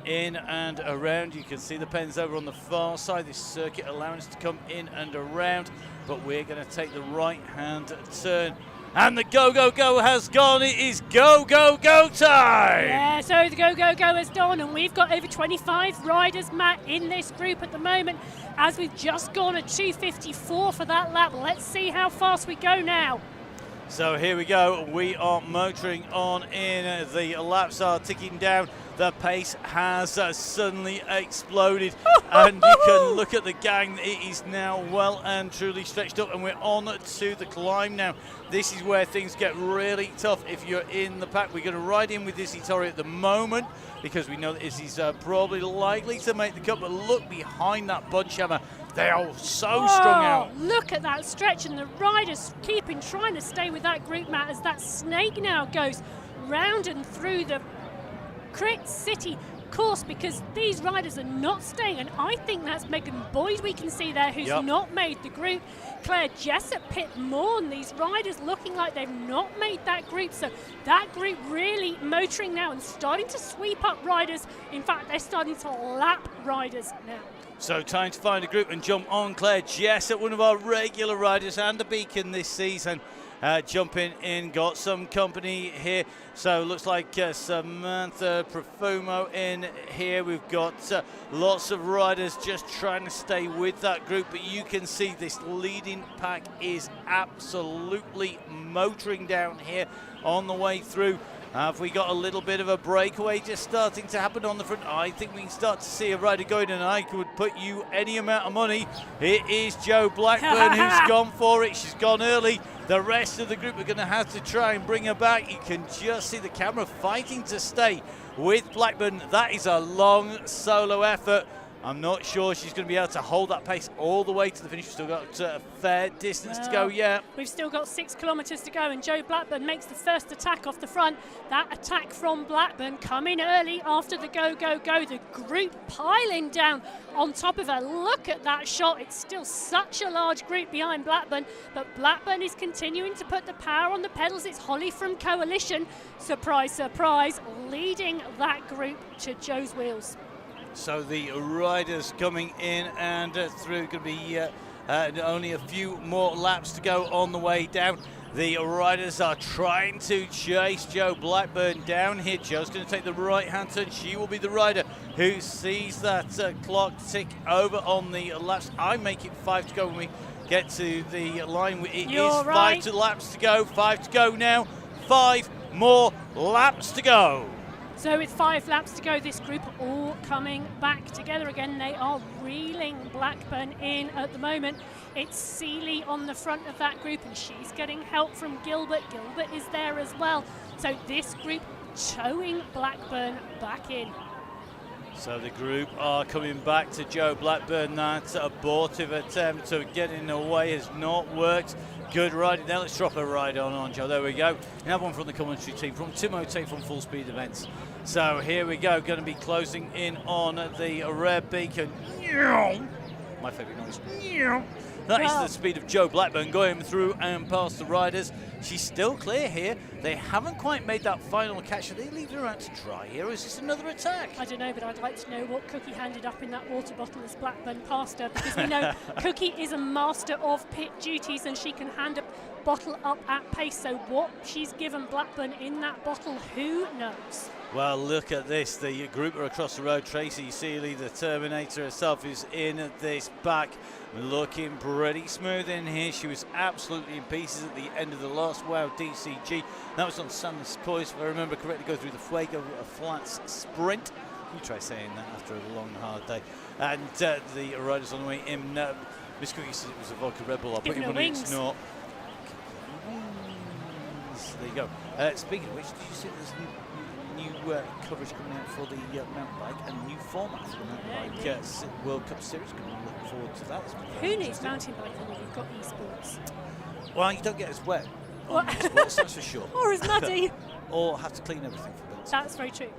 Speaker 1: in and around. You can see the pens over on the far side. This circuit allowing us to come in and around, but we're going to take the right-hand turn. And the go, go, go has gone. It is go, go, go time.
Speaker 2: Yeah, so the go, go, go has gone, and we've got over 25 riders, Matt, in this group at the moment, as we've just gone at 2:54 for that lap. Let's see how fast we go now.
Speaker 1: So here we go. We are motoring on in. The laps are ticking down. the pace has suddenly exploded, and you can look at the gang. It is now well and truly stretched up, and we're on to the climb now. This is where things get really tough if you're in the pack. We're going to ride in with Izzy Torrey at the moment because we know that Izzy's probably likely to make the cut, but look behind that bunch hammer. They are so strung out.
Speaker 2: Look at that stretch, and the riders trying to stay with that group, Matt, as that snake now goes round and through the Crit City course, because these riders are not staying, and I think that's Megan Boyd we can see there, who's not made the group. Claire Jessup, Pip Morn, these riders looking like they've not made that group, so that group really motoring now and starting to sweep up riders. In fact, they're starting to lap riders now.
Speaker 1: So time to find a group and jump on Claire Jessup, one of our regular riders and a beacon this season. Jumping in, got some company here. So looks like Samantha Profumo in here. We've got lots of riders just trying to stay with that group, but you can see this leading pack is absolutely motoring down here on the way through. Have we got a little bit of a breakaway just starting to happen on the front? I think we can start to see a rider going, and I could put you any amount of money. It is Jo Blackburn who's gone for it. She's gone early. The rest of the group are going to have to try and bring her back. You can just see the camera fighting to stay with Blackburn. That is a long solo effort. I'm not sure she's going to be able to hold that pace all the way to the finish. We've still got a fair distance to go yet.
Speaker 2: We've still got 6 kilometres to go, and Jo Blackburn makes the first attack off the front. That attack from Blackburn coming early after the go, go, go. The group piling down on top of her. Look at that shot. It's still such a large group behind Blackburn, but Blackburn is continuing to put the power on the pedals. It's Holly from Coalition, surprise, surprise, leading that group to Jo's wheels.
Speaker 1: So the riders coming in and through, going to be only a few more laps to go on the way down. The riders are trying to chase Jo Blackburn down here. Jo's going to take the right-hand turn. She will be the rider who sees that clock tick over on the laps. I make it 5 to go when we get to the line. It
Speaker 2: You're
Speaker 1: is
Speaker 2: right.
Speaker 1: 5 laps to go. 5 to go now. 5 more laps to go.
Speaker 2: So with 5 laps to go, this group all coming back together again. They are reeling Blackburn in at the moment. It's Seeley on the front of that group, and she's getting help from Gilbert. Gilbert is there as well. So this group towing Blackburn back in.
Speaker 1: So the group are coming back to Jo Blackburn. That abortive attempt to get in the way has not worked. Good riding there. Let's drop a ride on Jo. There we go. Another one from the commentary team from Timote from Full Speed Events. So here we go. Going to be closing in on the red beacon. My favourite noise. That is the speed of Jo Blackburn going through and past the riders. She's still clear here. They haven't quite made that final catch. Are they leaving her out to dry here, or is this another attack?
Speaker 2: I don't know, but I'd like to know what Cookie handed up in that water bottle as Blackburn passed her, because we know Cookie is a master of pit duties and she can hand a bottle up at pace. So what she's given Blackburn in that bottle, who knows?
Speaker 1: Well, look at this. The group are across the road. Tracy Seeley, the Terminator herself, is in this back. Looking pretty smooth in here. She was absolutely in pieces at the end of the last WOW DCG. That was on Sanders Poise, if I remember correctly, go through the Fuego Flats sprint. You try saying that after a long, hard day. And the riders on the way in. Miss Cookie said it was a vodka Red Bull. I'll put you money it's not. There you go. Speaking of which, did you see there's new coverage coming out for the mountain bike and new format for the mountain bike World Cup Series? Going to look forward to that.
Speaker 2: Who needs mountain biking when you've got esports?
Speaker 1: Well, you don't get as wet on esports, that's for sure.
Speaker 2: Or as muddy.
Speaker 1: Or have to clean everything for bits.
Speaker 2: That's very true.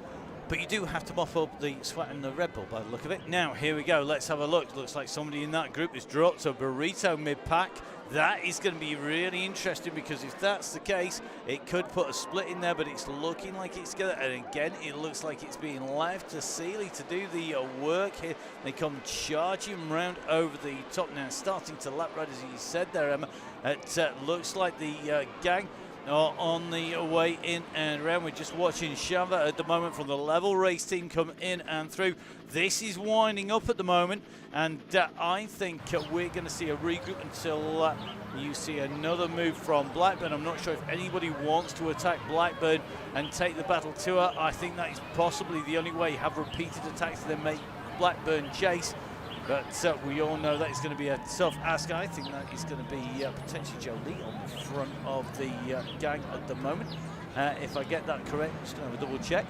Speaker 1: But you do have to mop up the sweat and the Red Bull by the look of it. Now, here we go. Let's have a look. Looks like somebody in that group has dropped a burrito mid-pack. That is going to be really interesting, because if that's the case, it could put a split in there, but it's looking like it's going to. And again, it looks like it's being left to Seeley to do the work here. They come charging round over the top now, starting to lap right, as you said there, Emma. It looks like the gang are on the way in and around. We're just watching Shava at the moment from the level race team come in and through. This is winding up at the moment, and I think we're going to see a regroup until you see another move from Blackburn. I'm not sure if anybody wants to attack Blackburn and take the battle to her. I think that is possibly the only way. Have repeated attacks to then make Blackburn chase. But we all know that is going to be a tough ask. I think that is going to be potentially Jolie on the front of the gang at the moment. If I get that correct, just going to have a double check.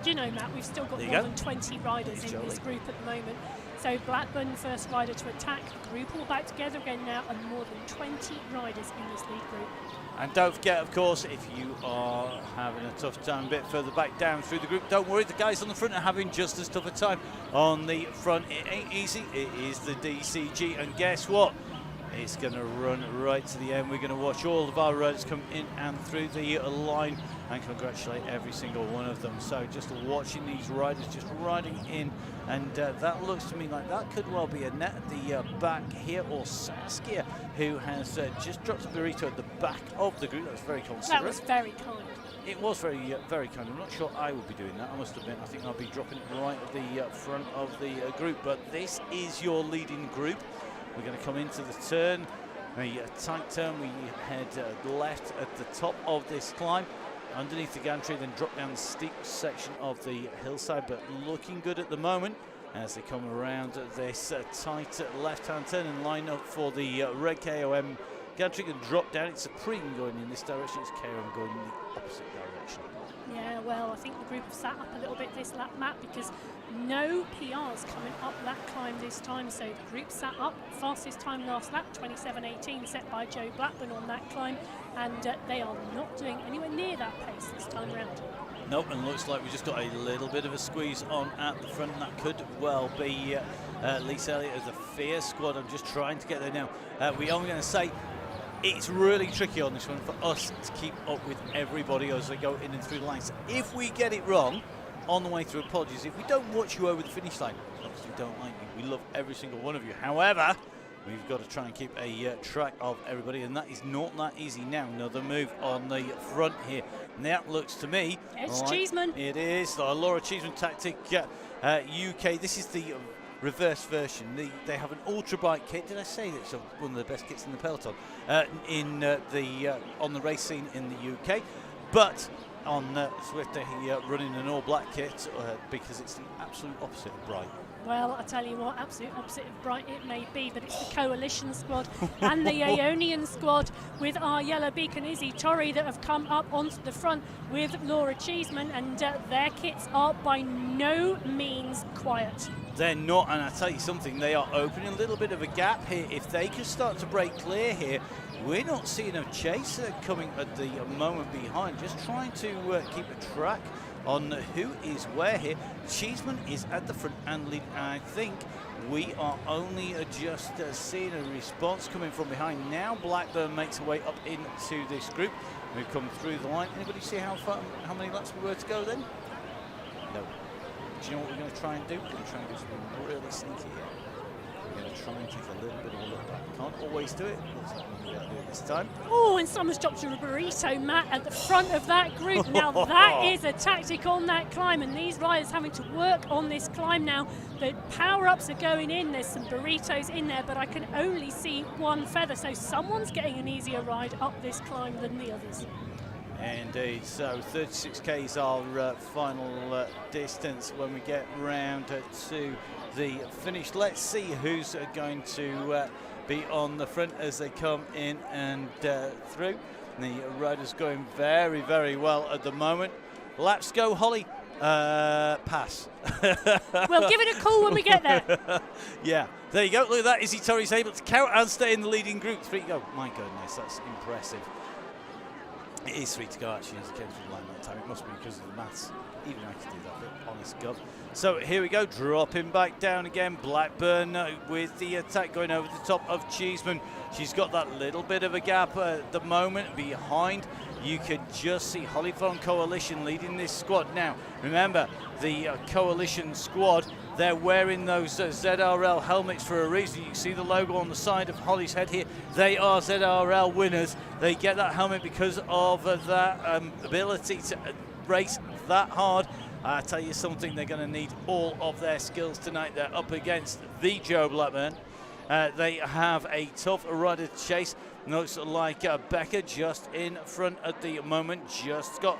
Speaker 2: Do you know, Matt, we've still got more than 20 riders in this group at the moment. So Blackburn, first rider to attack. The group all back together again now, and more than 20 riders in this lead group.
Speaker 1: And don't forget, of course, if you are having a tough time a bit further back down through the group, don't worry, the guys on the front are having just as tough a time. On the front, it ain't easy. It is the DCG, and guess what? It's going to run right to the end. We're going to watch all of our riders come in and through the line and congratulate every single one of them. So just watching these riders just riding in, and that looks to me like that could well be Annette at the back here, or Saskia, who has just dropped a burrito at the back of the group. That was very considerate.
Speaker 2: That was very kind.
Speaker 1: It was very, very kind. I'm not sure I would be doing that, I must admit. I think I'll be dropping it right at the front of the group, but this is your leading group. We're going to come into the turn, a tight turn. We head left at the top of this climb, underneath the gantry, then drop down the steep section of the hillside, but looking good at the moment as they come around this tight left-hand turn and line up for the red KOM gantry and drop down. It's Supreme going in this direction, it's KOM going in the opposite direction.
Speaker 2: Yeah, well, I think the group have sat up a little bit this lap, Matt, because no PRs coming up that climb this time. So the group sat up. Fastest time last lap, 27:18, set by Joe Blackburn on that climb. And they are not doing anywhere near that pace this time round.
Speaker 1: Nope, and looks like we just got a little bit of a squeeze on at the front. That could well be Lisa Elliott of the Fear Squad. I'm just trying to get there now. We are going to say it's really tricky on this one for us to keep up with everybody as they go in and through the lines. If we get it wrong on the way through, apologies. If we don't watch you over the finish line, obviously we don't like you. We love every single one of you. However, we've got to try and keep a track of everybody, and that is not that easy now. Another move on the front here. And that looks to me
Speaker 2: It's
Speaker 1: like
Speaker 2: Cheeseman.
Speaker 1: it is the Laura Cheeseman tactic UK. This is the reverse version. They have an ultra bike kit. Did I say that's one of the best kits in the peloton on the race scene in the UK? But on Swift, they're running an all-black kit because it's the absolute opposite of bright.
Speaker 2: Well, I tell you what, absolute opposite of bright it may be, but it's the Coalition squad and the Aeonian squad with our yellow beacon Izzy Torrey that have come up onto the front with Laura Cheeseman, and their kits are by no means quiet.
Speaker 1: They're not, and I tell you something, they are opening a little bit of a gap here. If they can start to break clear here, we're not seeing a chaser coming at the moment behind, just trying to keep a track on who is where here. Cheeseman is at the front and lead. I think we are only just seeing a response coming from behind. Now Blackburn makes her way up into this group. We've come through the line. Anybody see how many laps we were to go then? No. Do you know what we're going to try and do? We're going to try and do something really sneaky here. We're going to try and take a little bit of a look back. Can't always do it. Looks like we're going to do it this time.
Speaker 2: Oh, and someone's dropped a burrito, Matt, at the front of that group. Now that is a tactic on that climb, and these riders having to work on this climb now. The power-ups are going in. There's some burritos in there, but I can only see one feather. So someone's getting an easier ride up this climb than the others.
Speaker 1: Indeed, so 36k is our final distance when we get round to the finish. Let's see who's going to be on the front as they come in and through. The riders going very, very well at the moment. Laps go, Holly. Pass.
Speaker 2: We'll give it a call when we get there.
Speaker 1: Yeah, there you go. Look at that. Izzy Torrey's able to count and stay in the leading group. 3 to go. My goodness, that's impressive. It is 3 to go actually as it came through the line that time. It must be because of the maths. Even I could do that bit, honest God. So here we go, dropping back down again. Blackburn with the attack going over the top of Cheeseman. She's got that little bit of a gap at the moment behind you can just see Holly from Coalition leading this squad. Now, remember, the Coalition squad, they're wearing those ZRL helmets for a reason. You can see the logo on the side of Holly's head here. They are ZRL winners. They get that helmet because of that ability to race that hard. I tell you something, they're going to need all of their skills tonight. They're up against the Joe Blackburn. They have a tough rider to chase. Looks like Becca just in front at the moment. Just got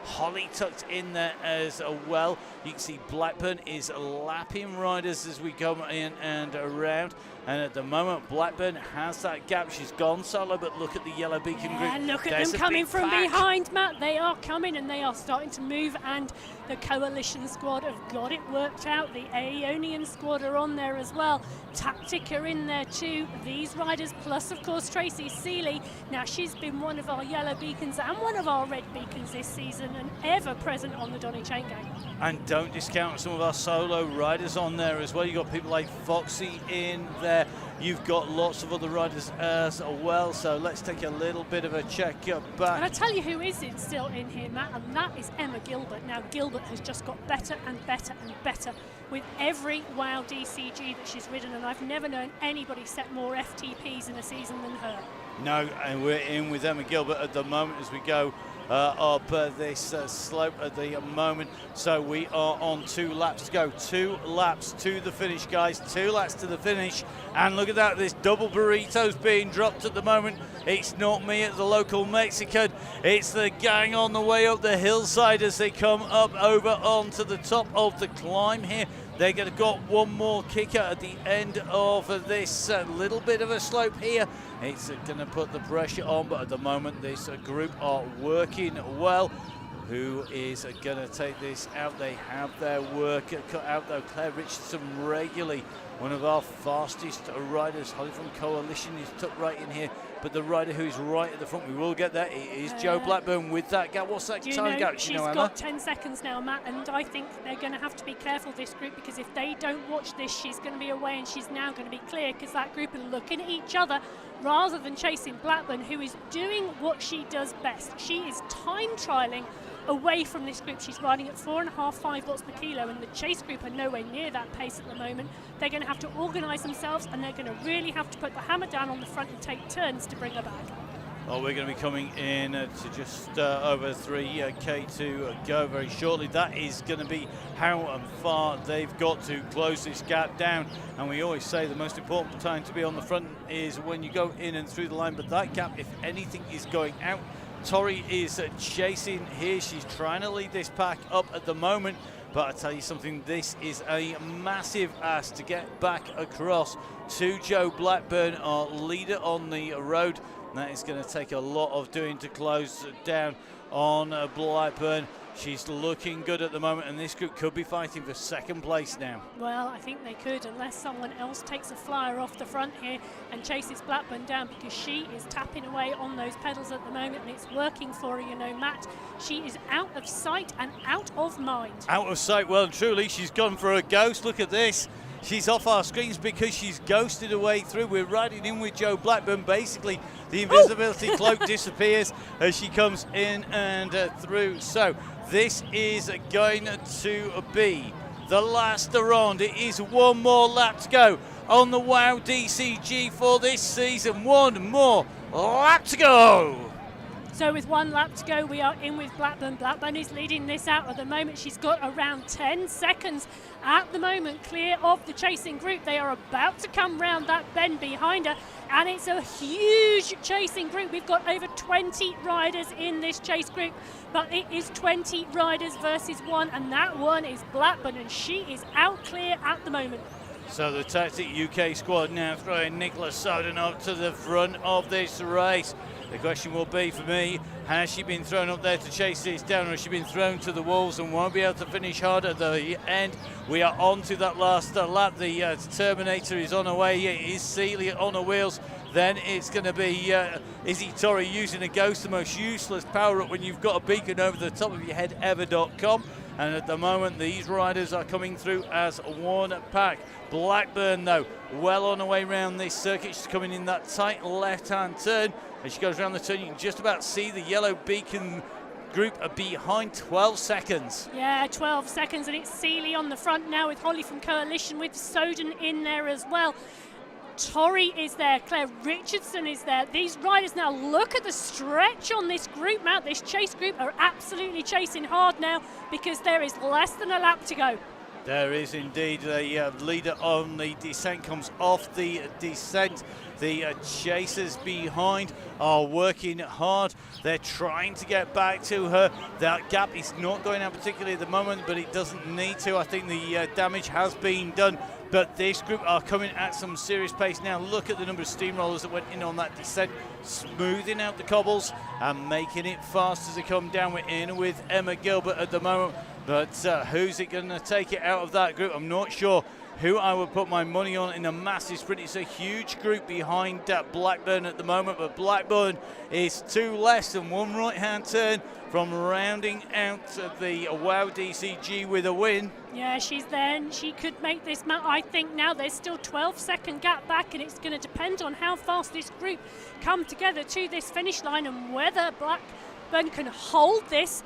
Speaker 1: Holly tucked in there as well. You can see Blackburn is lapping riders as we come in and around. And at the moment, Blackburn has that gap. She's gone solo, but look at the Yellow Beacon group.
Speaker 2: And look at them coming from behind, Matt. They are coming and they are starting to move. And the Coalition squad have got it worked out. The Aeonian squad are on there as well. Tactic are in there too. These riders, plus of course Tracy Seeley. Now she's been one of our Yellow Beacons and one of our Red Beacons this season and ever present on the Donny Chaingang.
Speaker 1: And don't discount some of our solo riders on there as well. You've got people like Foxy in there. You've got lots of other riders as well. So let's take a little bit of a check back.
Speaker 2: And I tell you who is still in here, Matt, and that is Emma Gilbert. Now Gilbert has just got better and better and better with every WOW DCG that she's ridden, and I've never known anybody set more FTPs in a season than her.
Speaker 1: No, and we're in with Emma Gilbert at the moment as we go up this slope at the moment. So we are on 2 laps to go. 2 laps to the finish, guys. 2 laps to the finish. And look at that, this double burrito's being dropped at the moment. It's not me at the local Mexican. It's the gang on the way up the hillside as they come up over onto the top of the climb here. They're going to got one more kicker at the end of this little bit of a slope here. It's going to put the pressure on, but at the moment this group are working well. Who is going to take this out? They have their work cut out though. Claire Richardson regularly, one of our fastest riders. Holly from Coalition is tucked right in here, but the rider who's right at the front, we will get there, it is Joe Blackburn with that gap. What's that time gap?
Speaker 2: She's got 10 seconds now, Matt, and I think they're going to have to be careful, this group, because if they don't watch this, she's going to be away and she's now going to be clear, because that group are looking at each other rather than chasing Blackburn, who is doing what she does best. She is time trialling away from this group. She's riding at 4.5, 5 watts per kilo, and the chase group are nowhere near that pace at the moment. They're going to have to organise themselves, and they're going to really have to put the hammer down on the front and take turns to bring her back.
Speaker 1: Well, we're going to be coming in to just over 3k to go very shortly. That is going to be how far they've got to close this gap down. And we always say the most important time to be on the front is when you go in and through the line. But that gap, if anything, is going out. Tori is chasing here. She's trying to lead this pack up at the moment. But I tell you something, this is a massive ask to get back across to Joe Blackburn, our leader on the road. And that is going to take a lot of doing to close down on Blackburn. She's looking good at the moment, and this group could be fighting for second place now. Well,
Speaker 2: I think they could, unless someone else takes a flyer off the front here and chases Blackburn down, because she is tapping away on those pedals at the moment, and it's working for her, you know, Matt. She is out of sight and out of mind.
Speaker 1: Out of sight, well, truly, she's gone for a ghost. Look at this. She's off our screens because she's ghosted away through. We're riding in with Joe Blackburn. Basically, the invisibility cloak disappears as she comes in and through. So this is going to be the last round. It is one more lap to go on the WOW DCG for this season. One more lap to go.
Speaker 2: So with 1 lap to go, we are in with Blackburn. Blackburn is leading this out at the moment. She's got around 10 seconds at the moment clear of the chasing group. They are about to come round that bend behind her, and it's a huge chasing group. We've got over 20 riders in this chase group, but it is 20 riders versus 1, and that one is Blackburn, and she is out clear at the moment.
Speaker 1: So the Tactic UK squad now throwing Nicola Soden up to the front of this race. The question will be for me, has she been thrown up there to chase this down, or has she been thrown to the wolves and won't be able to finish hard at the end? We are on to that last lap. The Terminator is on her way. It is Celia on her wheels. Then it's going to be Izzy Torrey using a ghost, the most useless power-up when you've got a beacon over the top of your head ever.com. And at the moment, these riders are coming through as one pack. Blackburn, though, well on her way round this circuit. She's coming in that tight left-hand turn. As she goes around the turn, you can just about see the yellow beacon group are behind 12 seconds.
Speaker 2: Yeah, 12 seconds, and it's Seeley on the front now with Holly from Coalition, with Soden in there as well. Torrey is there, Claire Richardson is there. These riders now, look at the stretch on this group now. This chase group are absolutely chasing hard now because there is less than a lap to go.
Speaker 1: There is indeed. The leader on the descent comes off the descent. The chasers behind are working hard. They're trying to get back to her. That gap is not going out particularly at the moment, but it doesn't need to. I think the damage has been done. But this group are coming at some serious pace now. Look at the number of steamrollers that went in on that descent, smoothing out the cobbles and making it fast as they come down. We're in with Emma Gilbert at the moment. But who's it going to take it out of that group? I'm not sure who I would put my money on in a massive sprint. It's a huge group behind Blackburn at the moment, but Blackburn is 2 less than 1 right-hand turn from rounding out the WOW DCG with a win.
Speaker 2: Yeah, she's there, and she could make this map. I think now there's still 12-second gap back, and it's going to depend on how fast this group come together to this finish line and whether Blackburn can hold this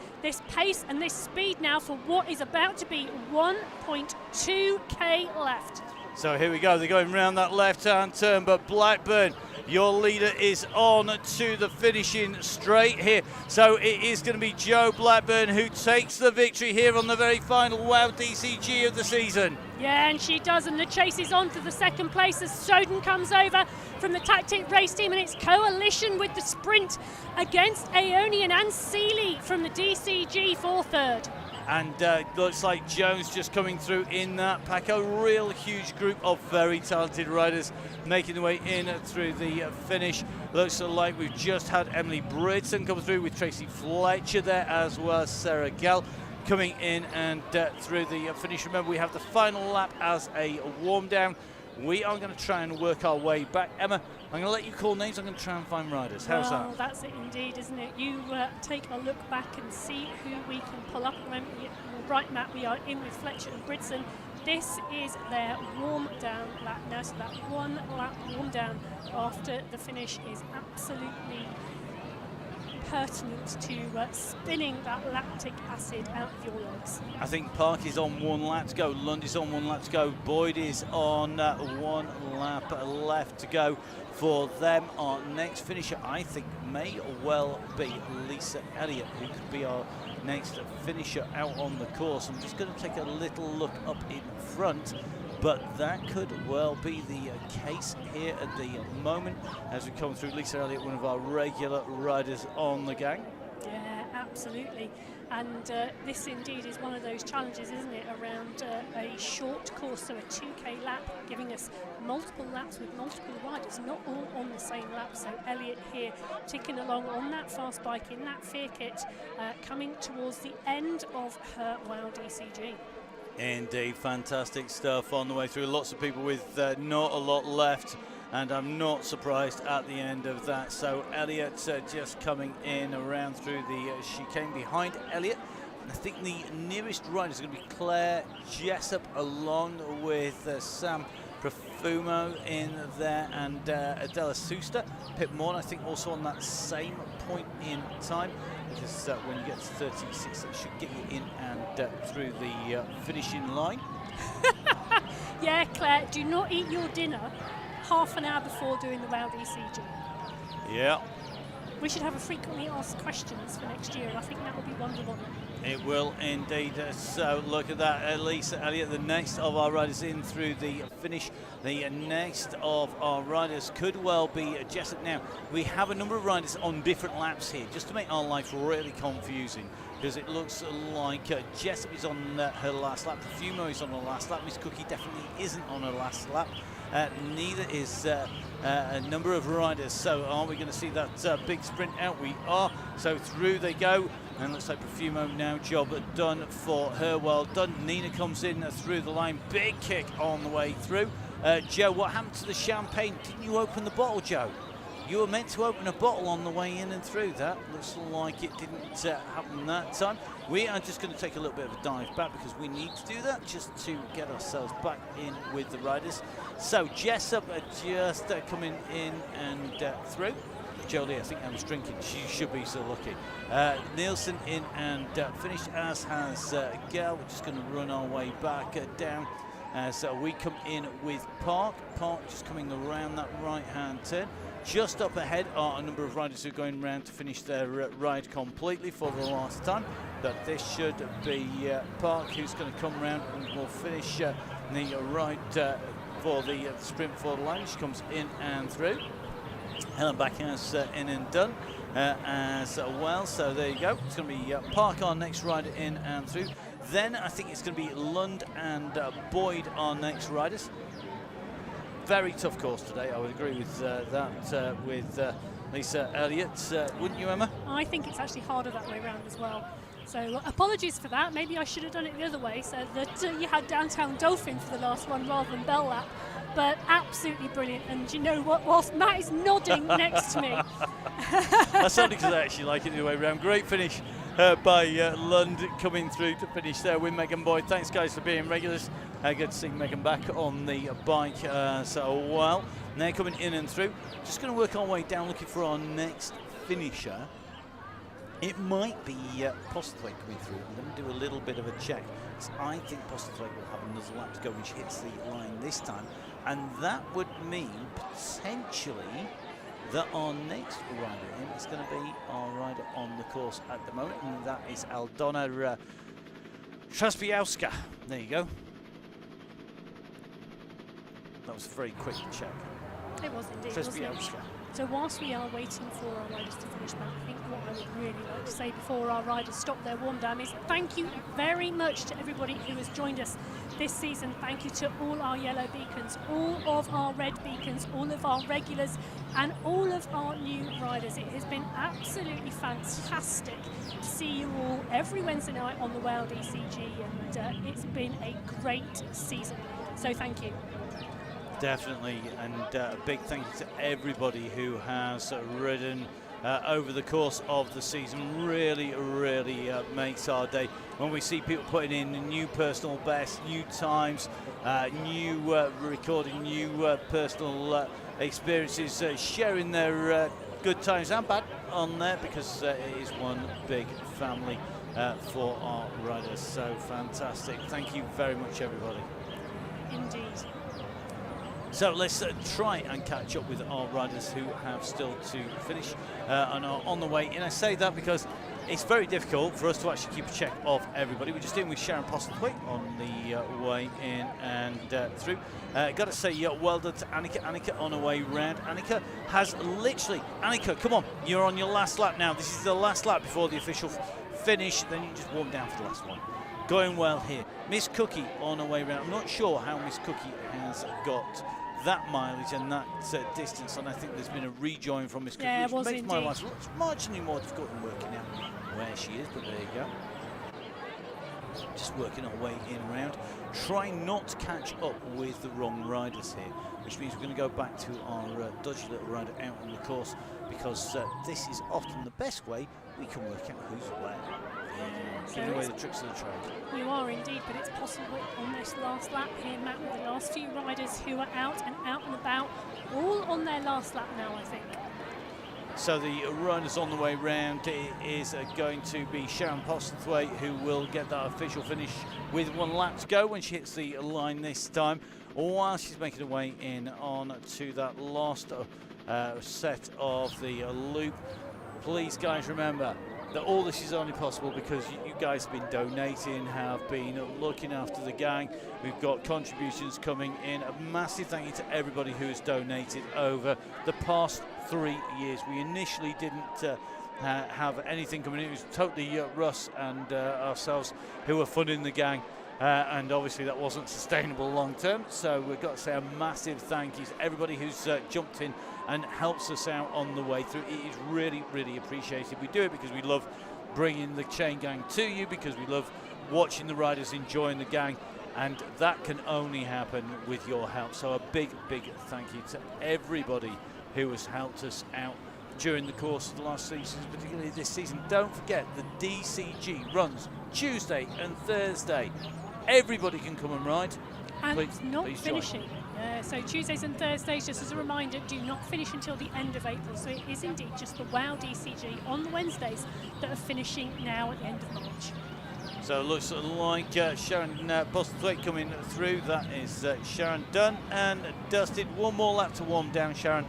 Speaker 2: pace and this speed now for what is about to be 1.2k left.
Speaker 1: So here we go, they're going round that left-hand turn, but Blackburn, your leader, is on to the finishing straight here. So it is going to be Jo Blackburn who takes the victory here on the very final WOW DCG of the season.
Speaker 2: Yeah, and she does, and the chase is on for the second place as Soden comes over from the Tactic race team, and it's Coalition with the sprint against Aeonian and Seeley from the DCG for third.
Speaker 1: And looks like Jones just coming through in that pack. A real huge group of very talented riders making their way in through the finish. Looks like we've just had Emily Britson come through with Tracy Fletcher there, as well as Sarah Gall coming in and through the finish. Remember, we have the final lap as a warm down. We are going to try and work our way back. Emma, I'm going to let you call names. I'm going to try and find riders. How's that?
Speaker 2: Well, that's it indeed, isn't it? You take a look back and see who we can pull up. Remember, right, Matt, we are in with Fletcher and Britson. This is their warm down lap now, so that 1 lap warm down after the finish is absolutely pertinent to spinning that lactic acid out of your legs.
Speaker 1: I think Park is on 1 lap to go, Lund is on 1 lap to go, Boyd is on 1 lap left to go for them. Our next finisher, I think, may well be Lisa Elliott, who could be our next finisher out on the course. I'm just going to take a little look up in front, but that could well be the case here at the moment as we come through. Lisa Elliott, one of our regular riders on the gang.
Speaker 2: Yeah, absolutely. And this indeed is one of those challenges, isn't it, around a short course, so a 2k lap, giving us multiple laps with multiple riders, not all on the same lap. So Elliott here ticking along on that fast bike in that fear kit, coming towards the end of her WOW DCG.
Speaker 1: Indeed, fantastic stuff on the way through. Lots of people with not a lot left, and I'm not surprised at the end of that. So Elliott just coming in around through the chicane behind Elliott. I think the nearest rider is going to be Claire Jessup, along with Sam Profumo in there, and Adela Suster. Pip Morn, I think, also on that same point in time, because when you get to 36, that should get you in and through the finishing line.
Speaker 2: Yeah, Claire, do not eat your dinner half an hour before doing the WOW DCG.
Speaker 1: Yeah.
Speaker 2: We should have a frequently asked questions for next year, and I think that will be wonderful.
Speaker 1: It will indeed. So look at that, Lisa Elliott, the next of our riders in through the finish. The next of our riders could well be Jessup. Now, we have a number of riders on different laps here, just to make our life really confusing, because it looks like Jessup is on her last lap, Profumo is on her last lap, Miss Cookie definitely isn't on her last lap. Neither is a number of riders. So are we going to see that big sprint out? We are. So through they go. And looks like Profumo now, job done for her. Well done. Nina comes in through the line. Big kick on the way through. Joe, what happened to the champagne? Didn't you open the bottle, Joe? You were meant to open a bottle on the way in and through. That looks like it didn't happen that time. We are just going to take a little bit of a dive back because we need to do that just to get ourselves back in with the riders. So Jessup just coming in and through. Jolie, I think Emma's drinking. She should be so lucky. Nielsen in and finished, as has Gail. We're just going to run our way back down. So we come in with Park. Park just coming around that right-hand turn. Just up ahead are a number of riders who are going round to finish their ride completely for the last time. But this should be Park who's going to come round and will finish the ride for the sprint for the line. She comes in and through. Helen Backhouse in and done as well. So there you go. It's going to be Park, our next rider, in and through. Then I think it's going to be Lund and Boyd, our next riders. Very tough course today. I would agree with that with Lisa Elliott. Wouldn't you, Emma?
Speaker 2: I think it's actually harder that way around as well. So apologies for that. Maybe I should have done it the other way, so that you had Downtown Dolphin for the last one rather than Bell Lap. But absolutely brilliant. And you know what? Whilst Matt is nodding next to me.
Speaker 1: That's only because I actually like it the other way around. Great finish by Lund coming through to finish there with Megan Boyd. Thanks, guys, for being regulars. Good to see Megan back on the bike so well. And they're coming in and through. Just going to work our way down looking for our next finisher. It might be Postlethwaite coming through. I'm going to do a little bit of a check. I think Postlethwaite will have another lap to go when she hits the line this time. And that would mean potentially that our next rider in is going to be our rider on the course at the moment, and that is Aldona Trzaskowska. There you go. That was a very quick check.
Speaker 2: It was indeed, wasn't it? So whilst we are waiting for our riders to finish back, I think what I would really like to say before our riders stop their warm down is thank you very much to everybody who has joined us this season. Thank you to all our yellow beacons, all of our red beacons, all of our regulars and all of our new riders. It has been absolutely fantastic to see you all every Wednesday night on the Wales DCG, and it's been a great season. So thank you.
Speaker 1: Definitely, and a big thank you to everybody who has ridden over the course of the season. Really makes our day when we see people putting in new personal bests, new times, new recording, new personal experiences, sharing their good times and bad on there, because it is one big family for our riders. So fantastic. Thank you very much, everybody.
Speaker 2: Indeed.
Speaker 1: So let's try and catch up with our riders who have still to finish and are on the way in. I say that because it's very difficult for us to actually keep a check of everybody. We're just dealing with Sharon Postlethwaite on the way in and through. Got to say well done to Annika. Annika on her way round. Annika has literally, Annika, come on, you're on your last lap now. This is the last lap before the official finish. Then you just warm down for the last one. Going well here. Miss Cookie on her way round. I'm not sure how Miss Cookie has got that mileage and that distance, and I think there's been a rejoin from Miss Cookie,
Speaker 2: yeah,
Speaker 1: which makes my life marginally more difficult in working out where she is, but there you go. Just working our way in and around, trying not to catch up with the wrong riders here, which means we're going to go back to our dodgy little rider out on the course, because this is often the best way we can work out who's where. Giving away the tricks of the trade.
Speaker 2: You are indeed, but it's possible on this last lap here, Matt, with the last few riders who are out and about, all on their last lap now, I think.
Speaker 1: So the runners on the way round is going to be Sharon Postlethwaite, who will get that official finish with 1 lap to go when she hits the line this time, while she's making her way in on to that last set of the loop. Please, guys, remember that all this is only possible because you guys have been donating, have been looking after the gang. We've got contributions coming in. A massive thank you to everybody who has donated over the past 3 years. We initially didn't have anything coming in. It was totally Russ and ourselves who were funding the gang. And obviously that wasn't sustainable long term, so we've got to say a massive thank you to everybody who's jumped in and helps us out on the way through. It is really appreciated. We do it because we love bringing the chain gang to you, because we love watching the riders enjoying the gang, and that can only happen with your help. So a big thank you to everybody who has helped us out during the course of the last season, particularly this season. Don't forget the DCG runs Tuesday and Thursday. Everybody can come and ride.
Speaker 2: And
Speaker 1: please,
Speaker 2: it's not
Speaker 1: please
Speaker 2: finishing. So Tuesdays and Thursdays, just as a reminder, do not finish until the end of April. So it is indeed just the WOW DCG on the Wednesdays that are finishing now at the end of March.
Speaker 1: So it looks like Sharon Boston coming through. That is Sharon done and dusted. One more lap to warm down, Sharon,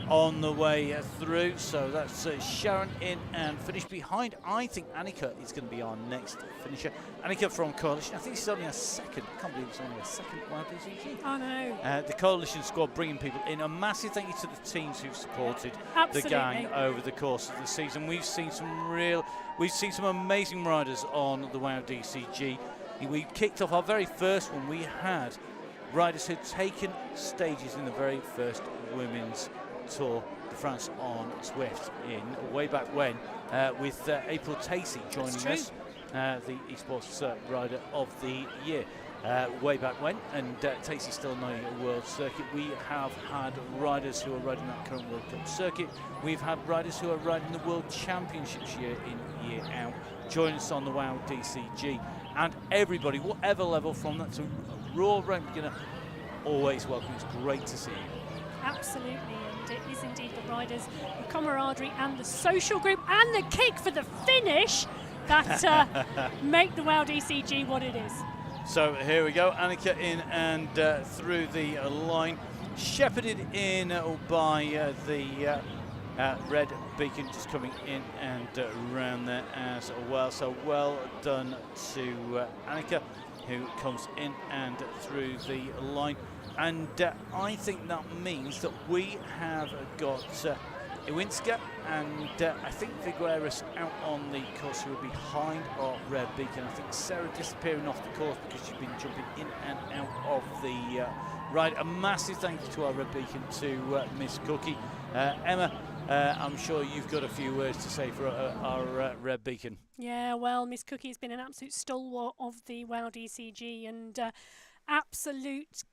Speaker 1: on the way through. So that's Sharon in and finished behind. I think Annika is going to be our next finisher. Annika from Coalition. I think she's only a second. I can't believe it's only a second. Wow, DCG.
Speaker 2: I know.
Speaker 1: The Coalition squad bringing people in. A massive thank you to the teams who've supported the gang over the course of the season. We've seen some amazing riders on the WOW DCG. We kicked off our very first one. We had riders who'd taken stages in the very first women's Tour de France on Swift in way back when, with April Tacey joining us, the esports rider of the year. Way back when, and Tacey's still not a world circuit. We have had riders who are riding that current World Cup circuit. We've had riders who are riding the World Championships year in, year out, join us on the WOW DCG. And everybody, whatever level, from that to raw rank beginner, always welcome. It's great to see you.
Speaker 2: Absolutely, and it is indeed the riders, the camaraderie and the social group and the kick for the finish that make the WOW DCG what it is.
Speaker 1: So here we go, Annika in and through the line, shepherded in by the red beacon, just coming in and around there as well. So well done to Annika, who comes in and through the line. And I think that means that we have got Iwinska and I think Figueres out on the course, who are behind our red beacon. I think Sarah disappearing off the course because she's been jumping in and out of the ride. A massive thank you to our red beacon, to Miss Cookie. Emma, I'm sure you've got a few words to say for our red beacon.
Speaker 2: Yeah, well, Miss Cookie has been an absolute stalwart of the WOW DCG and absolute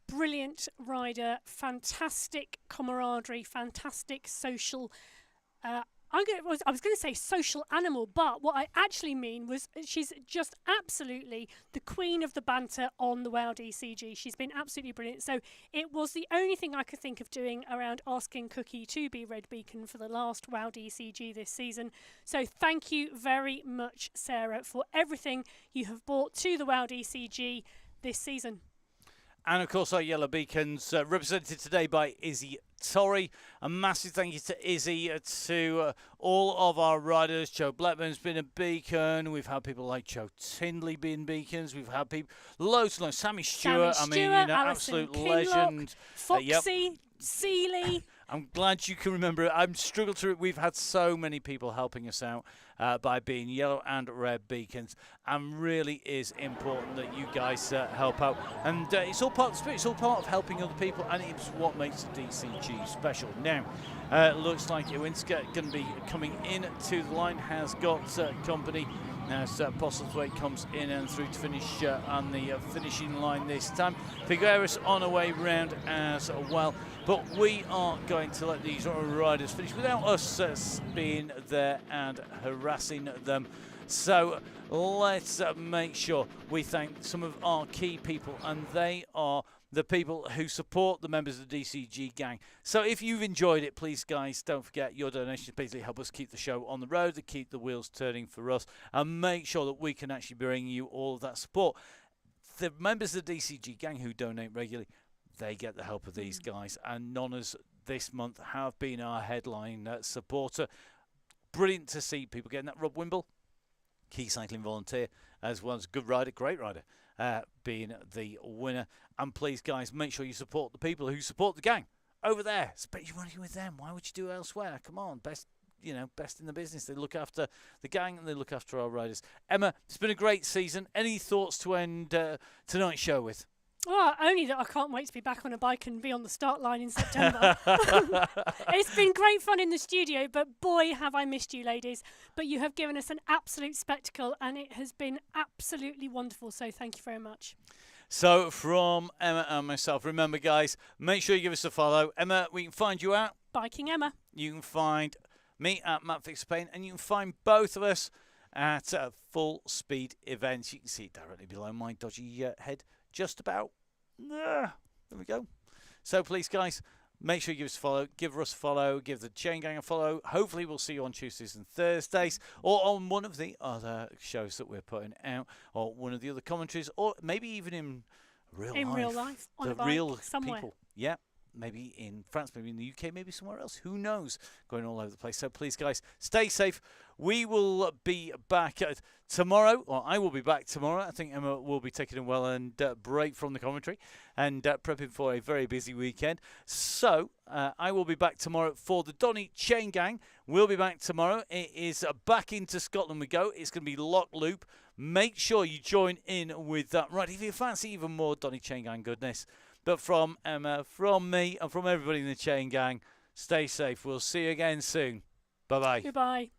Speaker 2: brilliant rider, fantastic camaraderie, fantastic social. I was going to say social animal, but what I actually mean was she's just absolutely the queen of the banter on the WOW DCG. She's been absolutely brilliant. So it was the only thing I could think of doing around asking Cookie to be Red Beacon for the last WOW DCG this season. So thank you very much, Sarah, for everything you have brought to the WOW DCG this season.
Speaker 1: And of course our yellow beacons represented today by Izzy Torrey. A massive thank you to Izzy, to all of our riders. Joe Blackburn's been a beacon. We've had people like Joe Tindley being beacons. We've had people, loads and loads. Sammy Stewart, absolute legend.
Speaker 2: Foxy, Seeley.
Speaker 1: I'm glad you can remember it. I'm struggled through it. We've had so many people helping us out by being yellow and red beacons, and really is important that you guys help out. And it's all part of the spirit. It's all part of helping other people, and it's what makes the DCG special. Now, looks like Iwinska going to be coming in to the line, has got company. As Postlethwaite comes in and through to finish on the finishing line this time. Figueres on her way round as well. But we are going to let these riders finish without us being there and harassing them. So let's make sure we thank some of our key people, and they are the people who support the members of the DCG gang. So if you've enjoyed it, please, guys, don't forget your donations basically help us keep the show on the road, to keep the wheels turning for us, and make sure that we can actually bring you all of that support. The members of the DCG gang who donate regularly, they get the help of these guys, and Nonnas this month have been our headline supporter. Brilliant to see people getting that. Rob Wimble, key cycling volunteer, as well as good rider, great rider, being the winner. And please, guys, make sure you support the people who support the gang over there. Spend your money with them. Why would you do it elsewhere? Come on, best in the business. They look after the gang and they look after our riders. Emma, it's been a great season. Any thoughts to end tonight's show with?
Speaker 2: Well, only that I can't wait to be back on a bike and be on the start line in September. It's been great fun in the studio, but boy, have I missed you, ladies. But you have given us an absolute spectacle, and it has been absolutely wonderful. So thank you very much.
Speaker 1: So from Emma and myself, remember, guys, make sure you give us a follow. Emma, we can find you at
Speaker 2: Biking Emma.
Speaker 1: You can find me at Matt Fixer Payne, and you can find both of us at Full Speed Events. You can see it directly below my dodgy head. Just about there we go. So please, guys, make sure you give us a follow, give the Chaingang a follow. Hopefully we'll see you on Tuesdays and Thursdays, or on one of the other shows that we're putting out, or one of the other commentaries, or maybe even in real life.
Speaker 2: On
Speaker 1: the
Speaker 2: a bike,
Speaker 1: real
Speaker 2: somewhere.
Speaker 1: people. Yeah. Maybe in France, maybe in the UK, maybe somewhere else. Who knows? Going all over the place. So please, guys, stay safe. We will be back tomorrow, or I will be back tomorrow. I think Emma will be taking a well-earned break from the commentary and prepping for a very busy weekend. So I will be back tomorrow for the Donny Chaingang. We'll be back tomorrow. It is back into Scotland we go. It's going to be lock loop. Make sure you join in with that. Right, if you fancy even more Donny Chaingang goodness. But from Emma, from me, and from everybody in the Chaingang, stay safe. We'll see you again soon. Bye-bye.
Speaker 2: Goodbye.